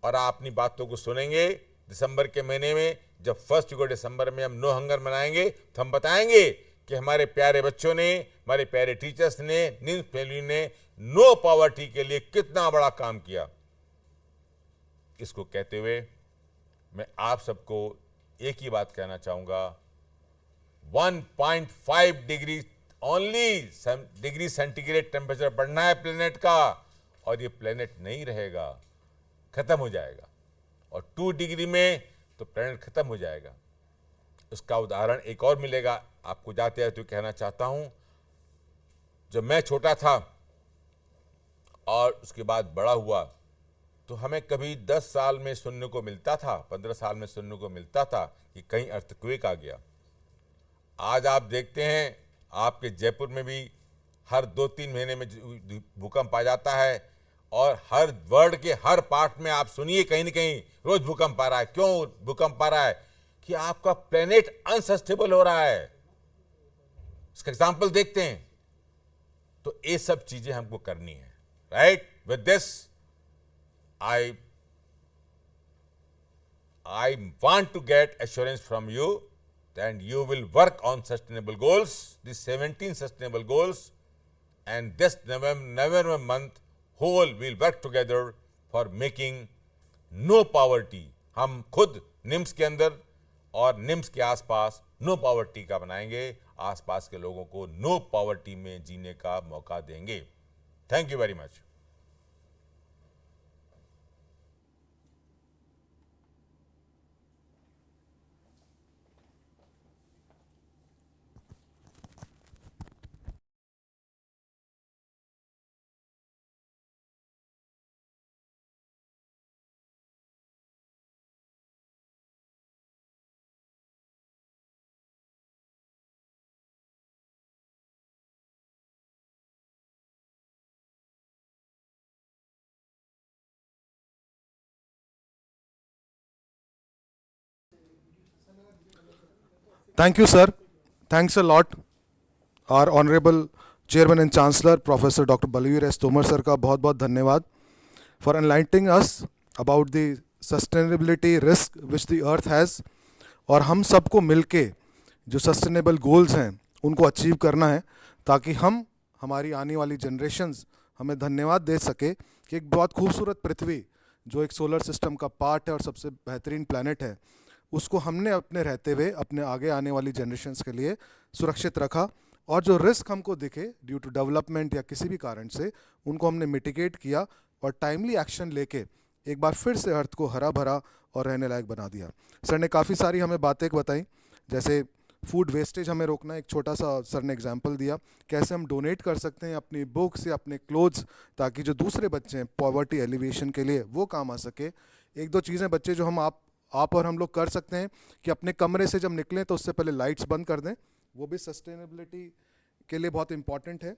और आप अपनी बातों को सुनेंगे, दिसंबर के महीने में जब फर्स्ट को दिसंबर में हम नो हंगर मनाएंगे, तो हम बताएंगे कि हमारे प्यारे बच्चों ने, हमारे प्यारे टीचर्स ने, निम्स फैमिली ने नो पॉवर्टी के लिए कितना बड़ा काम किया। इसको कहते हुए मैं आप सबको एक ही बात कहना चाहूंगा, 1.5 degree only degree centigrade temperature बढ़ना है प्लेनेट का, और ये प्लेनेट नहीं रहेगा, खत्म हो जाएगा, और 2 डिग्री में तो प्लेनेट खत्म हो जाएगा। उसका उदाहरण एक और मिलेगा, आपको जाते हैं तो कहना चाहता हूं, जब मैं छोटा था और उसके बाद बड़ा हुआ, तो हमें कभी 10 साल में सुनने को मिलता था, 15 साल में सुनने को मिलता था कि कहीं अर्थक्वेक आ गया। आज आप देखते हैं आपके जयपुर में भी हर 2-3 महीने में भूकंप आ जाता है, और हर वर्ल्ड के हर पार्ट में आप सुनिए कहीं न कहीं रोज भूकंप आ रहा है। क्यों भूकंप आ रहा है? कि आपका प्लेनेट अनसस्टेबल हो रहा है। इसका एग्जाम्पल देखते हैं। तो ये सब चीजें हमको करनी है, right? With this I want to get assurance from you that you will work on sustainable goals, these 17 sustainable goals, and this November month whole will work together for making no poverty. हम खुद निम्स के अंदर और निम्स के आसपास no poverty का बनाएंगे, आसपास के लोगों को नो पॉवर्टी में जीने का मौका देंगे। Thank you very much. Thank you, sir. Thanks a lot. Our Honorable Chairman and Chancellor, Professor Dr. Balveer S. Tomar sir का बहुत बहुत धन्यवाद for enlightening us about the sustainability risk which the earth has, और हम सबको मिलके जो sustainable goals हैं उनको अचीव करना है, ताकि हम हमारी आने वाली जनरेशन्स हमें धन्यवाद दे सके कि एक बहुत खूबसूरत पृथ्वी जो एक सोलर सिस्टम का पार्ट है और सबसे बेहतरीन प्लैनेट है, उसको हमने अपने रहते हुए अपने आगे आने वाली जनरेशन्स के लिए सुरक्षित रखा, और जो रिस्क हमको दिखे ड्यू टू डेवलपमेंट या किसी भी कारण से, उनको हमने मिटिगेट किया और टाइमली एक्शन लेके एक बार फिर से अर्थ को हरा भरा और रहने लायक बना दिया। सर ने काफ़ी सारी हमें बातें बताई, जैसे फूड वेस्टेज हमें रोकना, एक छोटा सा सर ने एग्जांपल दिया कैसे हम डोनेट कर सकते हैं अपनी बुक्स या अपने क्लोथ्स, ताकि जो दूसरे बच्चे हैं पॉवर्टी एलिवेशन के लिए वो काम आ सके। एक दो चीज़ें बच्चे जो हम आप और हम लोग कर सकते हैं कि अपने कमरे से जब निकलें तो उससे पहले लाइट्स बंद कर दें, वो भी सस्टेनेबिलिटी के लिए बहुत इंपॉर्टेंट है।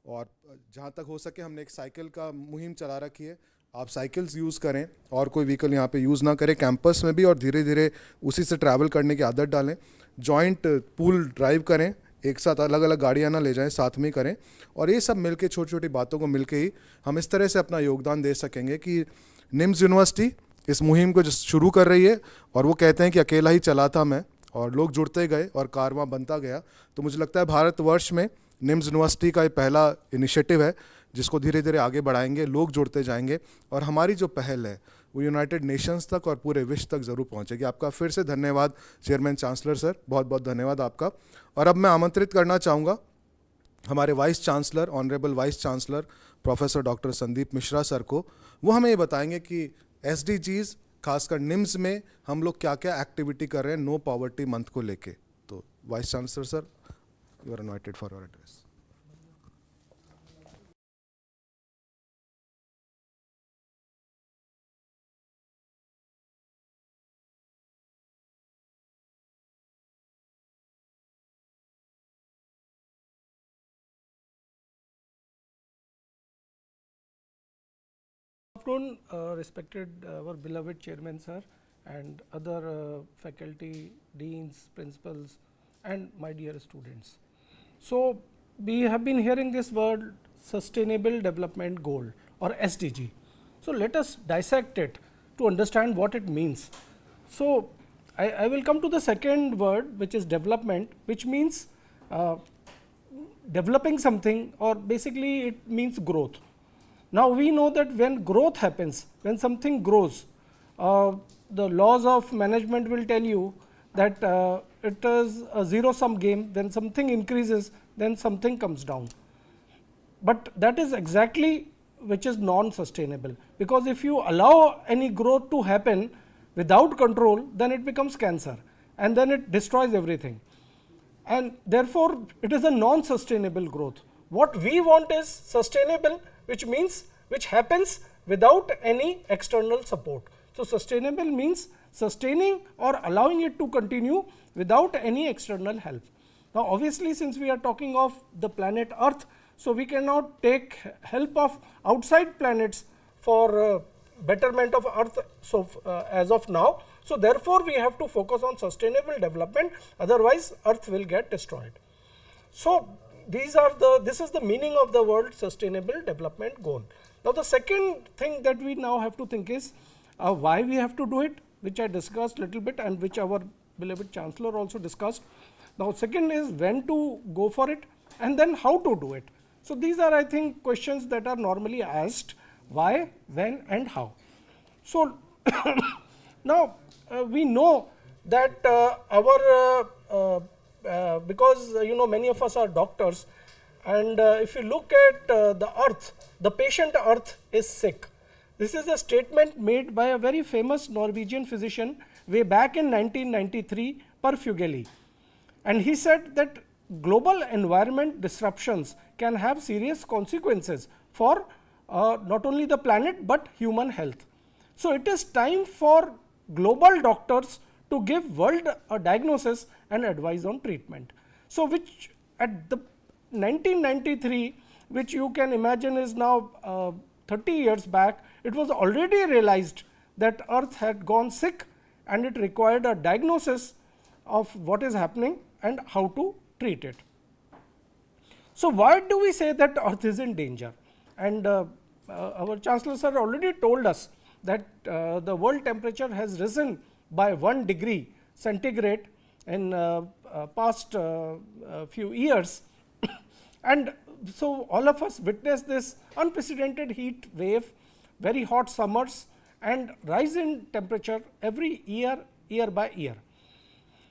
और जहाँ तक हो सके हमने एक साइकिल का मुहिम चला रखी है, आप साइकिल्स यूज़ करें और कोई व्हीकल यहाँ पे यूज़ ना करें कैंपस में भी, और धीरे धीरे उसी से ट्रैवल करने की आदत डालें। जॉइंट पूल ड्राइव करें, एक साथ अलग अलग गाड़ियाँ ना ले जाएं, साथ में ही करें। और ये सब मिलके छोटी छोटी बातों को मिलके ही हम इस तरह से अपना योगदान दे सकेंगे कि निम्स यूनिवर्सिटी इस मुहिम को जो शुरू कर रही है, और वो कहते हैं कि अकेला ही चला था मैं, और लोग जुड़ते गए और कारवां बनता गया। तो मुझे लगता है भारतवर्ष में निम्स यूनिवर्सिटी का ये पहला इनिशिएटिव है जिसको धीरे धीरे आगे बढ़ाएंगे, लोग जुड़ते जाएंगे और हमारी जो पहल है वो यूनाइटेड नेशंस तक और पूरे विश्व तक ज़रूर पहुंचेगी। आपका फिर से धन्यवाद चेयरमैन चांसलर सर, बहुत बहुत धन्यवाद आपका। और अब मैं आमंत्रित करना चाहूँगा हमारे vice chancellor, honourable vice chancellor professor doctor Sandeep Mishra sir को। वो हमें ये बताएंगे कि SDGs खासकर निम्स में हम लोग क्या क्या एक्टिविटी कर रहे हैं नो पॉवर्टी मंथ को लेके। तो vice chancellor sir, you are invited for your address. Good afternoon, respected our beloved chairman sir and other faculty, deans, principals and my dear students. So, we have been hearing this word sustainable development goal or SDG. So, let us dissect it to understand what it means. So, I will come to the second word, which is development, which means developing something, or basically it means growth. Now, we know that when growth happens, when something grows, the laws of management will tell you that it is a zero sum game. When something increases, then something comes down. But that is exactly which is non-sustainable, because if you allow any growth to happen without control, then it becomes cancer and then it destroys everything, and therefore it is a non-sustainable growth. What we want is sustainable, which means which happens without any external support. So, sustainable means sustaining or allowing it to continue without any external help. Now, obviously, since we are talking of the planet Earth, so we cannot take help of outside planets for betterment of Earth as of now. So, therefore, we have to focus on sustainable development, otherwise Earth will get destroyed. So, this is the meaning of the word sustainable development goal. Now, the second thing that we now have to think is why we have to do it, which I discussed little bit and which our beloved chancellor also discussed. Now, second is when to go for it and then how to do it. So, these are, I think, questions that are normally asked: why, when and how. So, now we know that because many of us are doctors, and if you look at the earth, the patient earth is sick. This is a statement made by a very famous Norwegian physician way back in 1993, Per Fugeli, and he said that global environment disruptions can have serious consequences for not only the planet but human health. So, it is time for global doctors to give world a diagnosis and advice on treatment. So, which at the 1993, which you can imagine is now 30 years back, it was already realized that earth had gone sick and it required a diagnosis of what is happening and how to treat it. So, why do we say that earth is in danger? And our chancellor sir already told us that the world temperature has risen by 1 degree centigrade in past few years and so all of us witnessed this unprecedented heat wave, very hot summers and rise in temperature every year, year by year.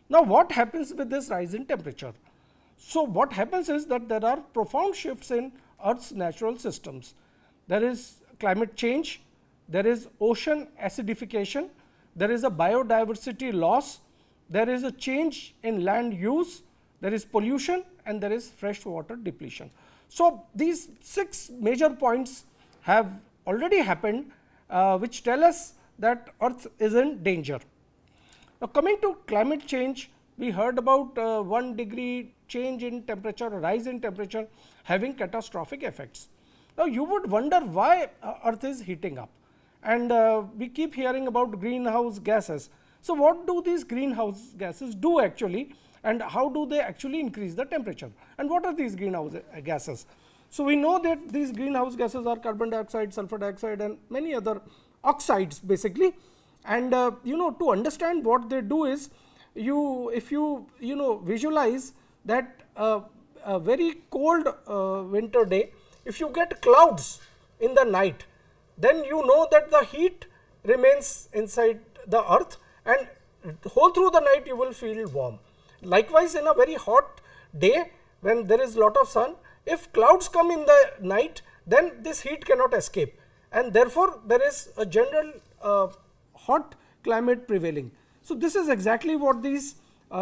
Now, what happens with this rise in temperature? So, what happens is that there are profound shifts in earth's natural systems. There is climate change, there is ocean acidification, there is a biodiversity loss, there is a change in land use, there is pollution and there is fresh water depletion. So, these 6 major points have already happened, which tell us that earth is in danger. Now, coming to climate change, we heard about 1 degree change in temperature, rise in temperature having catastrophic effects. Now, you would wonder why earth is heating up, and we keep hearing about greenhouse gases. So, what do these greenhouse gases do actually, and how do they actually increase the temperature, and what are these greenhouse gases? So, we know that these greenhouse gases are carbon dioxide, sulfur dioxide and many other oxides basically, and to understand what they do is, if you visualize that a very cold winter day, if you get clouds in the night, then you know that the heat remains inside the earth, and whole through the night you will feel warm. Likewise, in a very hot day when there is lot of sun, if clouds come in the night, then this heat cannot escape, and therefore there is a general hot climate prevailing. So this is exactly what these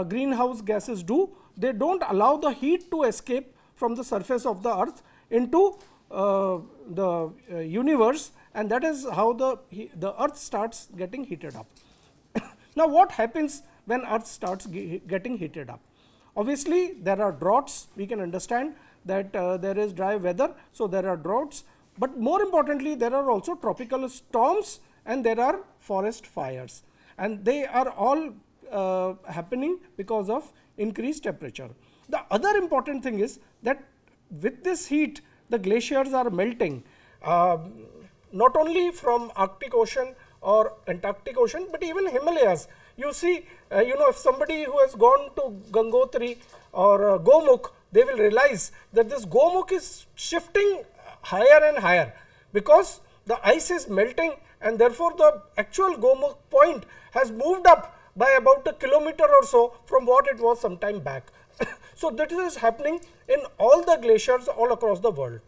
greenhouse gases do. They don't allow the heat to escape from the surface of the earth into the universe, and that is how the earth starts getting heated up. Now what happens when earth starts getting heated up? Obviously there are droughts. We can understand that there is dry weather, so there are droughts, but more importantly there are also tropical storms and there are forest fires, and they are all happening because of increased temperature. The other important thing is that with this heat the glaciers are melting, not only from Arctic Ocean or Antarctic Ocean, but even Himalayas. You see, if somebody who has gone to Gangotri or Gomukh, they will realize that this Gomukh is shifting higher and higher because the ice is melting, and therefore the actual Gomukh point has moved up by about a kilometer or so from what it was some time back. So that is happening in all the glaciers all across the world.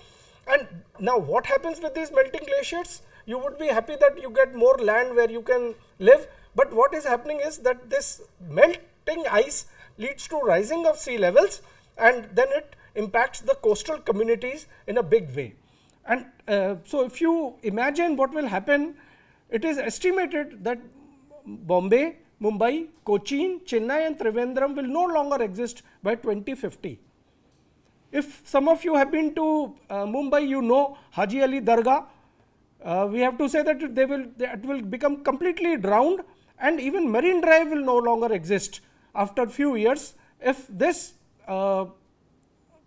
And now what happens with these melting glaciers? You would be happy that you get more land where you can live, but what is happening is that this melting ice leads to rising of sea levels, and then it impacts the coastal communities in a big way. And so if you imagine what will happen, it is estimated that Bombay, Mumbai, Cochin, Chennai and Trivandrum will no longer exist by 2050. If some of you have been to Mumbai, you know Haji Ali Dargah. We have to say that it will become completely drowned, and even Marine Drive will no longer exist after few years if this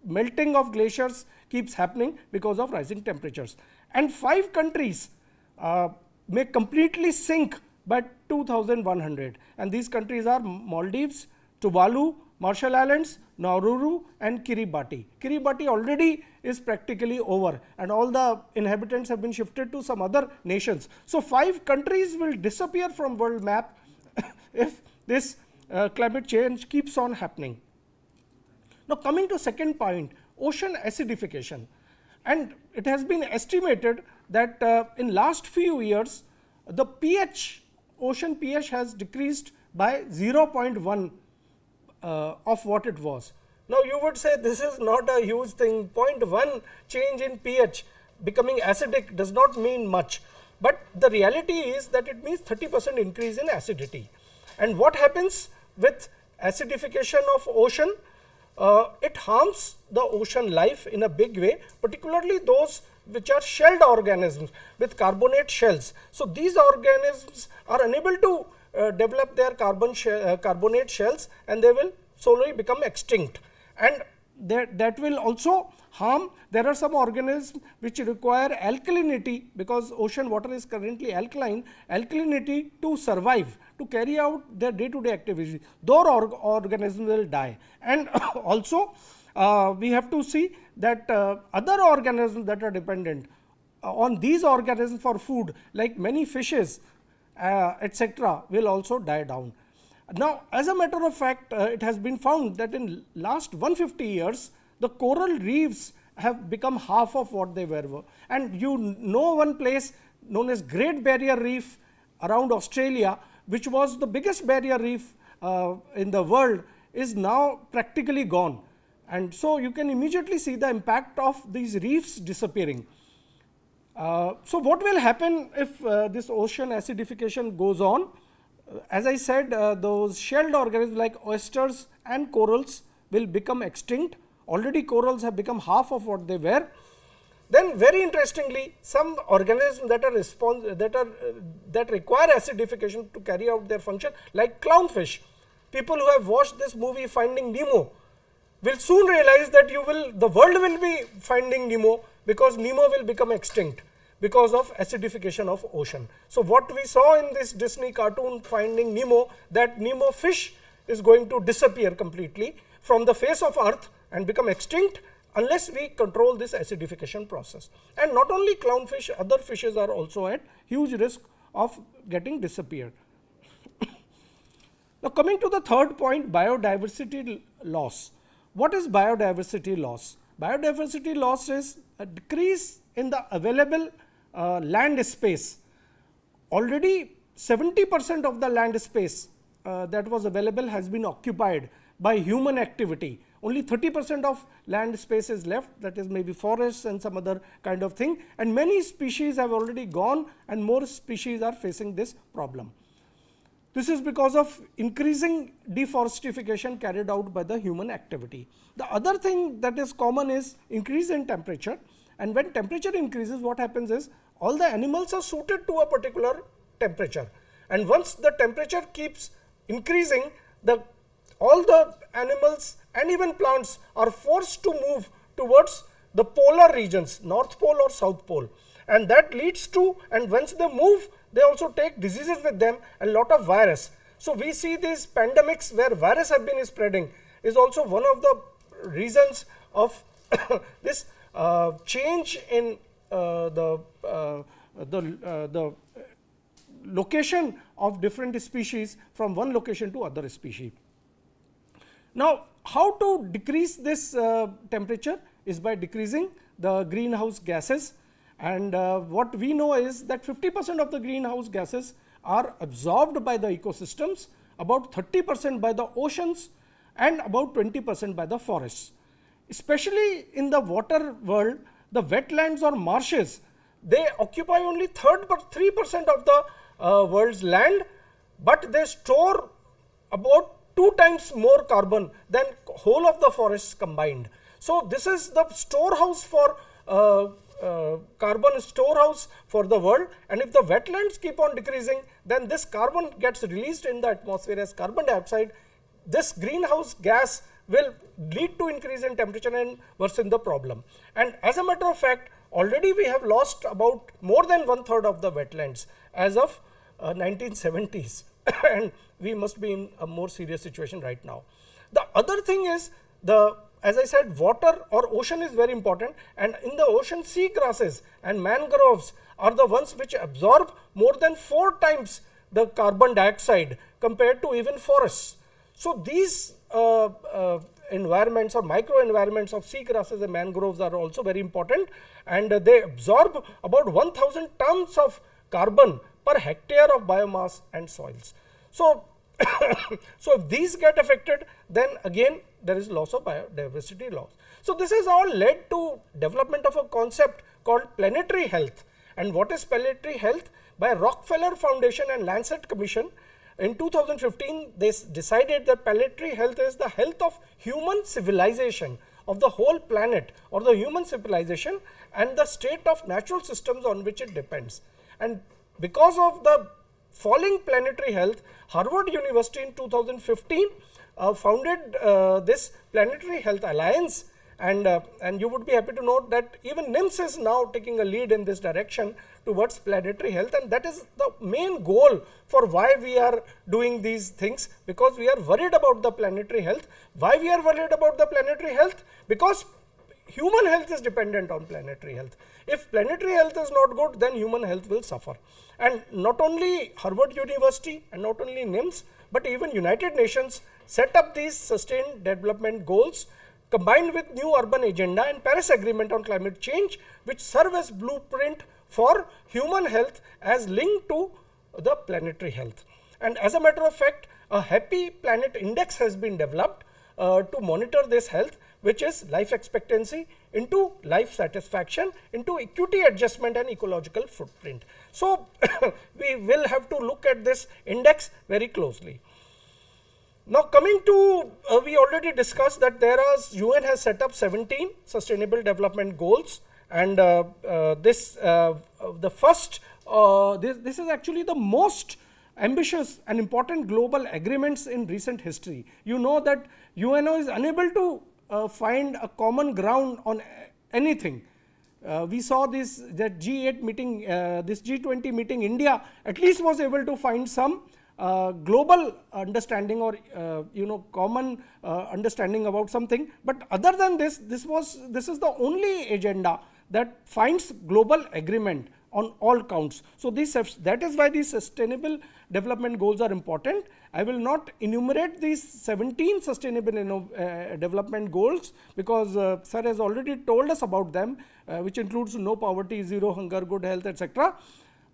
melting of glaciers keeps happening because of rising temperatures. And 5 countries may completely sink by 2100, and these countries are Maldives, Tuvalu, Marshall Islands, Nauru and Kiribati. Kiribati already is practically over, and all the inhabitants have been shifted to some other nations. So 5 countries will disappear from world map if this climate change keeps on happening. Now coming to second point, ocean acidification, and it has been estimated that in last few years the pH, ocean pH has decreased by 0.1 of what it was. Now you would say this is not a huge thing, 0.1 change in pH becoming acidic does not mean much, but the reality is that it means 30% increase in acidity. And what happens with acidification of ocean? It harms the ocean life in a big way, particularly those which are shelled organisms with carbonate shells. So these organisms are unable to develop their carbonate shells, and they will slowly become extinct, and that will also harm. There are some organisms which require alkalinity, because ocean water is currently alkaline, alkalinity to survive, to carry out their day to day activities. Those organisms will die. And also we have to see that other organisms that are dependent on these organisms for food, like many fishes etc., will also die down. Now as a matter of fact, it has been found that in last 150 years the coral reefs have become half of what they were. And you know one place known as Great Barrier Reef around Australia, which was the biggest barrier reef in the world, is now practically gone. And so you can immediately see the impact of these reefs disappearing. So what will happen if this ocean acidification goes on? As I said, those shelled organisms like oysters and corals will become extinct. Already corals have become half of what they were. Then very interestingly, some organisms that require acidification to carry out their function, like clownfish. People who have watched this movie Finding Nemo will soon realize that the world will be finding Nemo, because Nemo will become extinct because of acidification of ocean. So what we saw in this Disney cartoon Finding Nemo, that Nemo fish is going to disappear completely from the face of earth and become extinct unless we control this acidification process. And not only clownfish, other fishes are also at huge risk of getting disappeared. Now coming to the third point, biodiversity loss. What is biodiversity loss? Biodiversity loss is a decrease in the available land space. Already 70% of the land space that was available has been occupied by human activity. Only 30% of land space is left, that is maybe forests and some other kind of thing, and many species have already gone and more species are facing this problem. This is because of increasing deforestification carried out by the human activity. The other thing that is common is increase in temperature, and when temperature increases, what happens is all the animals are suited to a particular temperature, and once the temperature keeps increasing, all the animals and even plants are forced to move towards the polar regions, North Pole or South Pole, and that leads to, and once they move, they also take diseases with them and lot of virus. So we see these pandemics where virus have been spreading is also one of the reasons of this change in the location of different species from one location to other species. Now how to decrease this temperature is by decreasing the greenhouse gases, and what we know is that 50% of the greenhouse gases are absorbed by the ecosystems, about 30% by the oceans and about 20% by the forests. Especially in the water world, the wetlands or marshes, they occupy only 3% of the world's land, but they store about 2 times more carbon than whole of the forests combined. So this is the storehouse for carbon storehouse for the world, and if the wetlands keep on decreasing, then this carbon gets released in the atmosphere as carbon dioxide. This greenhouse gas will lead to increase in temperature and worsen the problem. And as a matter of fact, already we have lost about more than 1/3 of the wetlands as of 1970s and we must be in a more serious situation right now. The other thing is, as I said, water or ocean is very important, and in the ocean, sea grasses and mangroves are the ones which absorb more than 4 times the carbon dioxide compared to even forests. So these environments or micro environments of sea grasses and mangroves are also very important, and they absorb about 1000 tons of carbon per hectare of biomass and soils. So, so if these get affected, then again there is loss of biodiversity loss. So this has all led to development of a concept called planetary health. And what is planetary health? By Rockefeller Foundation and Lancet Commission, in 2015 they decided that planetary health is the health of human civilization, of the whole planet or the human civilization, and the state of natural systems on which it depends. And because of the falling planetary health, Harvard University in 2015 founded this Planetary Health Alliance, and you would be happy to note that even NIMS is now taking a lead in this direction towards planetary health, and that is the main goal for why we are doing these things, because we are worried about the planetary health. Why we are worried about the planetary health? Because human health is dependent on planetary health. If planetary health is not good, then human health will suffer. And not only Harvard University and not only NIMS, but even United Nations set up these sustained development goals combined with new urban agenda and Paris Agreement on climate change, which serve as blueprint for human health as linked to the planetary health. And as a matter of fact, a Happy Planet Index has been developed to monitor this health, which is life expectancy into life satisfaction into equity adjustment and ecological footprint. So we will have to look at this index very closely. Now coming to, we already discussed that UN has set up 17 sustainable development goals, and this is actually the most ambitious and important global agreements in recent history. You know that UNO is unable to find a common ground on anything. We saw that G8 meeting, this G20 meeting, India at least was able to find some global understanding or common understanding about something. But other than this, this is the only agenda that finds global agreement on all counts. So that is why these sustainable development goals are important. I will not enumerate these 17 sustainable development goals, because sir has already told us about them, which includes no poverty, zero hunger, good health, etc.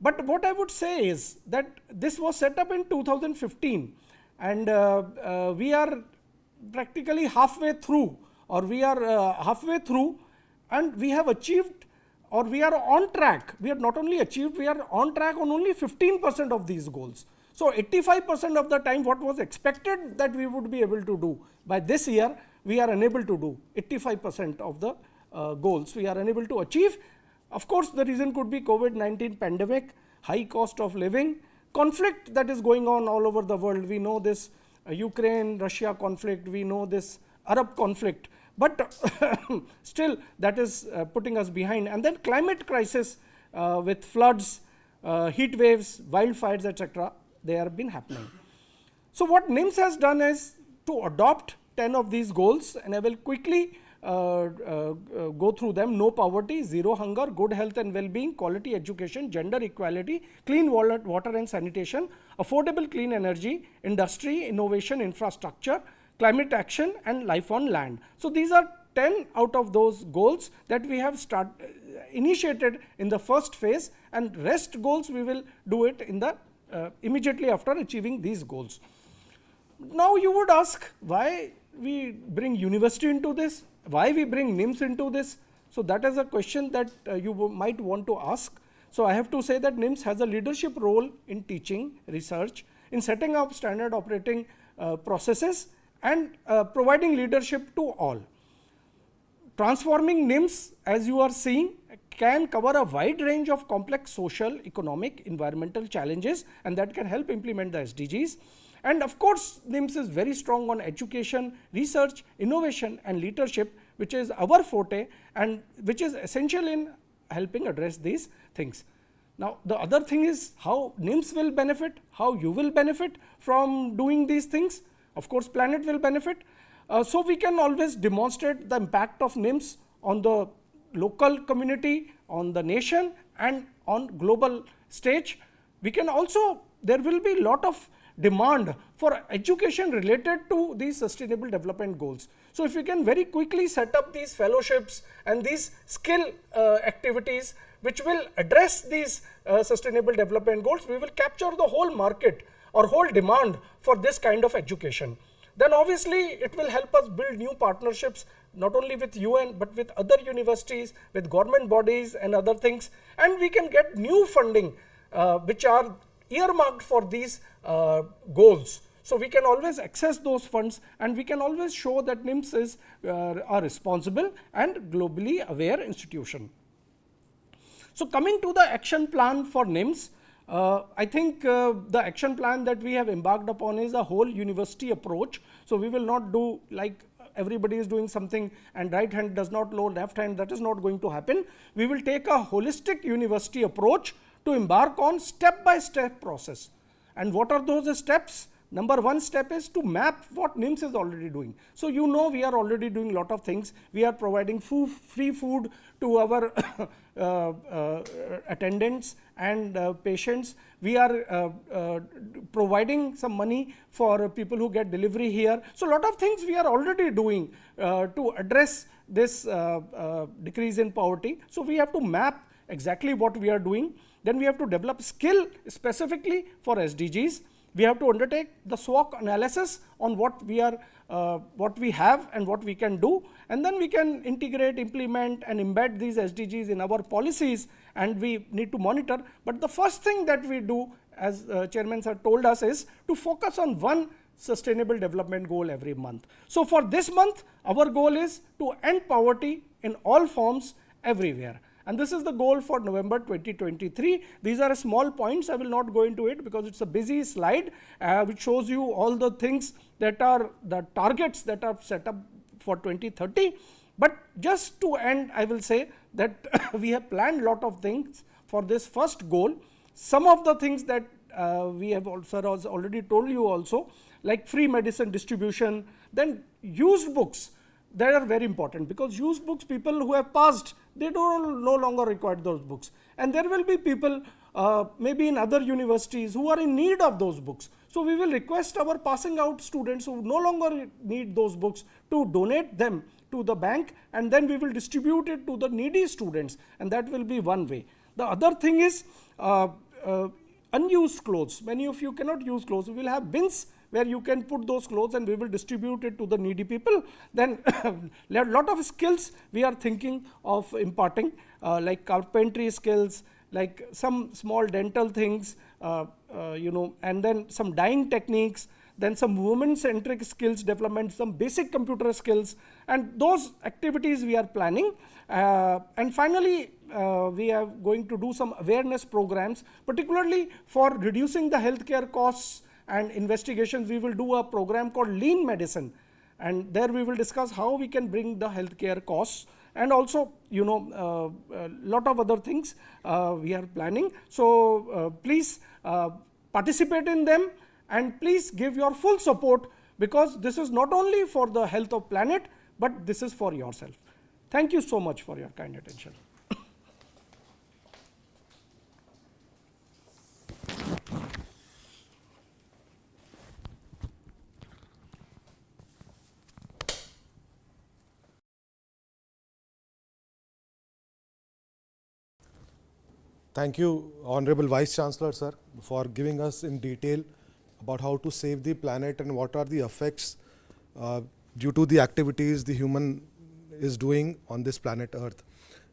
But what I would say is that this was set up in 2015, and we are practically halfway through, or we are halfway through, and we have achieved, or we are on track. We have not only achieved, we are on track on only 15% of these goals. So 85% of the time what was expected that we would be able to do by this year, we are unable to do. 85% of the goals we are unable to achieve. Of course, the reason could be COVID-19 pandemic, high cost of living, conflict that is going on all over the world. We know this Ukraine-Russia conflict, we know this Arab conflict, but still that is putting us behind. And then climate crisis with floods, heat waves, wildfires, etc., they have been happening. So what NIMS has done is to adopt 10 of these goals, and I will quickly go through them. No poverty, zero hunger, good health and well-being, quality education, gender equality, clean water and sanitation, affordable clean energy, industry, innovation, infrastructure, climate action, and life on land. So these are 10 out of those goals that we have initiated in the first phase, and rest goals we will do it in the immediately after achieving these goals. Now you would ask why we bring university into this, why we bring NIMS into this. So that is a question that you might want to ask. So I have to say that NIMS has a leadership role in teaching, research, in setting up standard operating processes, and providing leadership to all. Transforming NIMS, as you are seeing, can cover a wide range of complex social, economic, environmental challenges, and that can help implement the SDGs. And of course, NIMS is very strong on education, research, innovation, and leadership, which is our forte and which is essential in helping address these things. Now, the other thing is how NIMS will benefit, how you will benefit from doing these things. Of course, planet will benefit. So we can always demonstrate the impact of NIMS on the local community, on the nation, and on global stage. We can also, there will be a lot of demand for education related to these sustainable development goals. So if we can very quickly set up these fellowships and these skill activities which will address these sustainable development goals, we will capture the whole market or whole demand for this kind of education. Then obviously it will help us build new partnerships, not only with UN but with other universities, with government bodies and other things, and we can get new funding which are earmarked for these goals. So we can always access those funds, and we can always show that NIMS is a responsible and globally aware institution. So coming to the action plan for NIMS, I think the action plan that we have embarked upon is a whole university approach. So we will not do like everybody is doing something and right hand does not know left hand. That is not going to happen. We will take a holistic university approach to embark on step-by-step process. And what are those steps? Number one step is to map what NIMS is already doing. So you know we are already doing a lot of things. We are providing free food to our attendants and patients. We are providing some money for people who get delivery here. So a lot of things we are already doing to address this decrease in poverty. So we have to map exactly what we are doing. Then we have to develop skill specifically for SDGs. We have to undertake the SWOT analysis on what we are, what we have and what we can do, and then we can integrate, implement, and embed these SDGs in our policies, and we need to monitor. But the first thing that we do, as Chairman sir told us, is to focus on one sustainable development goal every month. So for this month, our goal is to end poverty in all forms everywhere. And this is the goal for November 2023. These are small points. I will not go into it because it's a busy slide which shows you all the things that are the targets that are set up for 2030. But just to end, I will say that we have planned a lot of things for this first goal. Some of the things that we have also already told you also, like free medicine distribution. Then used books, that are very important, because used books, people who have passed, they don't no longer require those books, and there will be people maybe in other universities who are in need of those books. So we will request our passing out students who no longer need those books to donate them to the bank, and then we will distribute it to the needy students, and that will be one way. The other thing is unused clothes. Many of you cannot use clothes. We will have bins where you can put those clothes, and we will distribute it to the needy people. Then a lot of skills we are thinking of imparting, like carpentry skills, like some small dental things, and then some dyeing techniques, then some women-centric skills development, some basic computer skills, and those activities we are planning. And finally, we are going to do some awareness programs, particularly for reducing the healthcare costs and investigations. We will do a program called Lean Medicine, and there we will discuss how we can bring the healthcare costs, and also a lot of other things we are planning. So please participate in them, and please give your full support, because this is not only for the health of planet, but this is for yourself. Thank you so much for your kind attention. Thank you, Honorable Vice Chancellor, sir, for giving us in detail about how to save the planet and what are the effects due to the activities the human is doing on this planet Earth.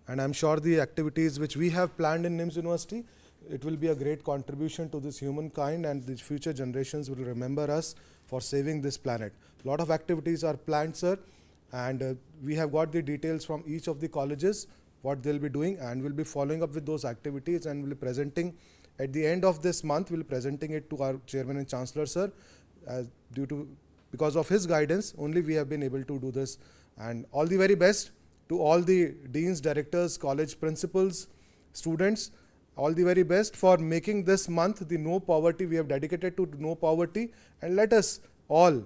And I'm sure the activities which we have planned in NIMS University, it will be a great contribution to this humankind, and the future generations will remember us for saving this planet. A lot of activities are planned, sir, and we have got the details from each of the colleges what they'll be doing, and we'll be following up with those activities, and we'll be presenting at the end of this month. We'll be presenting it to our Chairman and Chancellor, sir. Because of his guidance only we have been able to do this. And all the very best to all the deans, directors, college principals, students. All the very best for making this month the No Poverty. We have dedicated to No Poverty, and let us all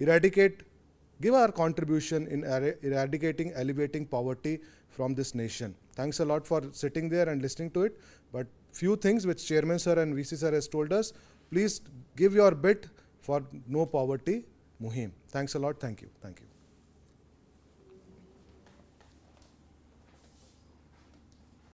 give our contribution in eradicating, elevating poverty from this nation. Thanks a lot for sitting there and listening to it. But few things which Chairman sir and VC sir has told us, please give your bit for No Poverty Muhim. Thanks a lot. Thank you. Thank you.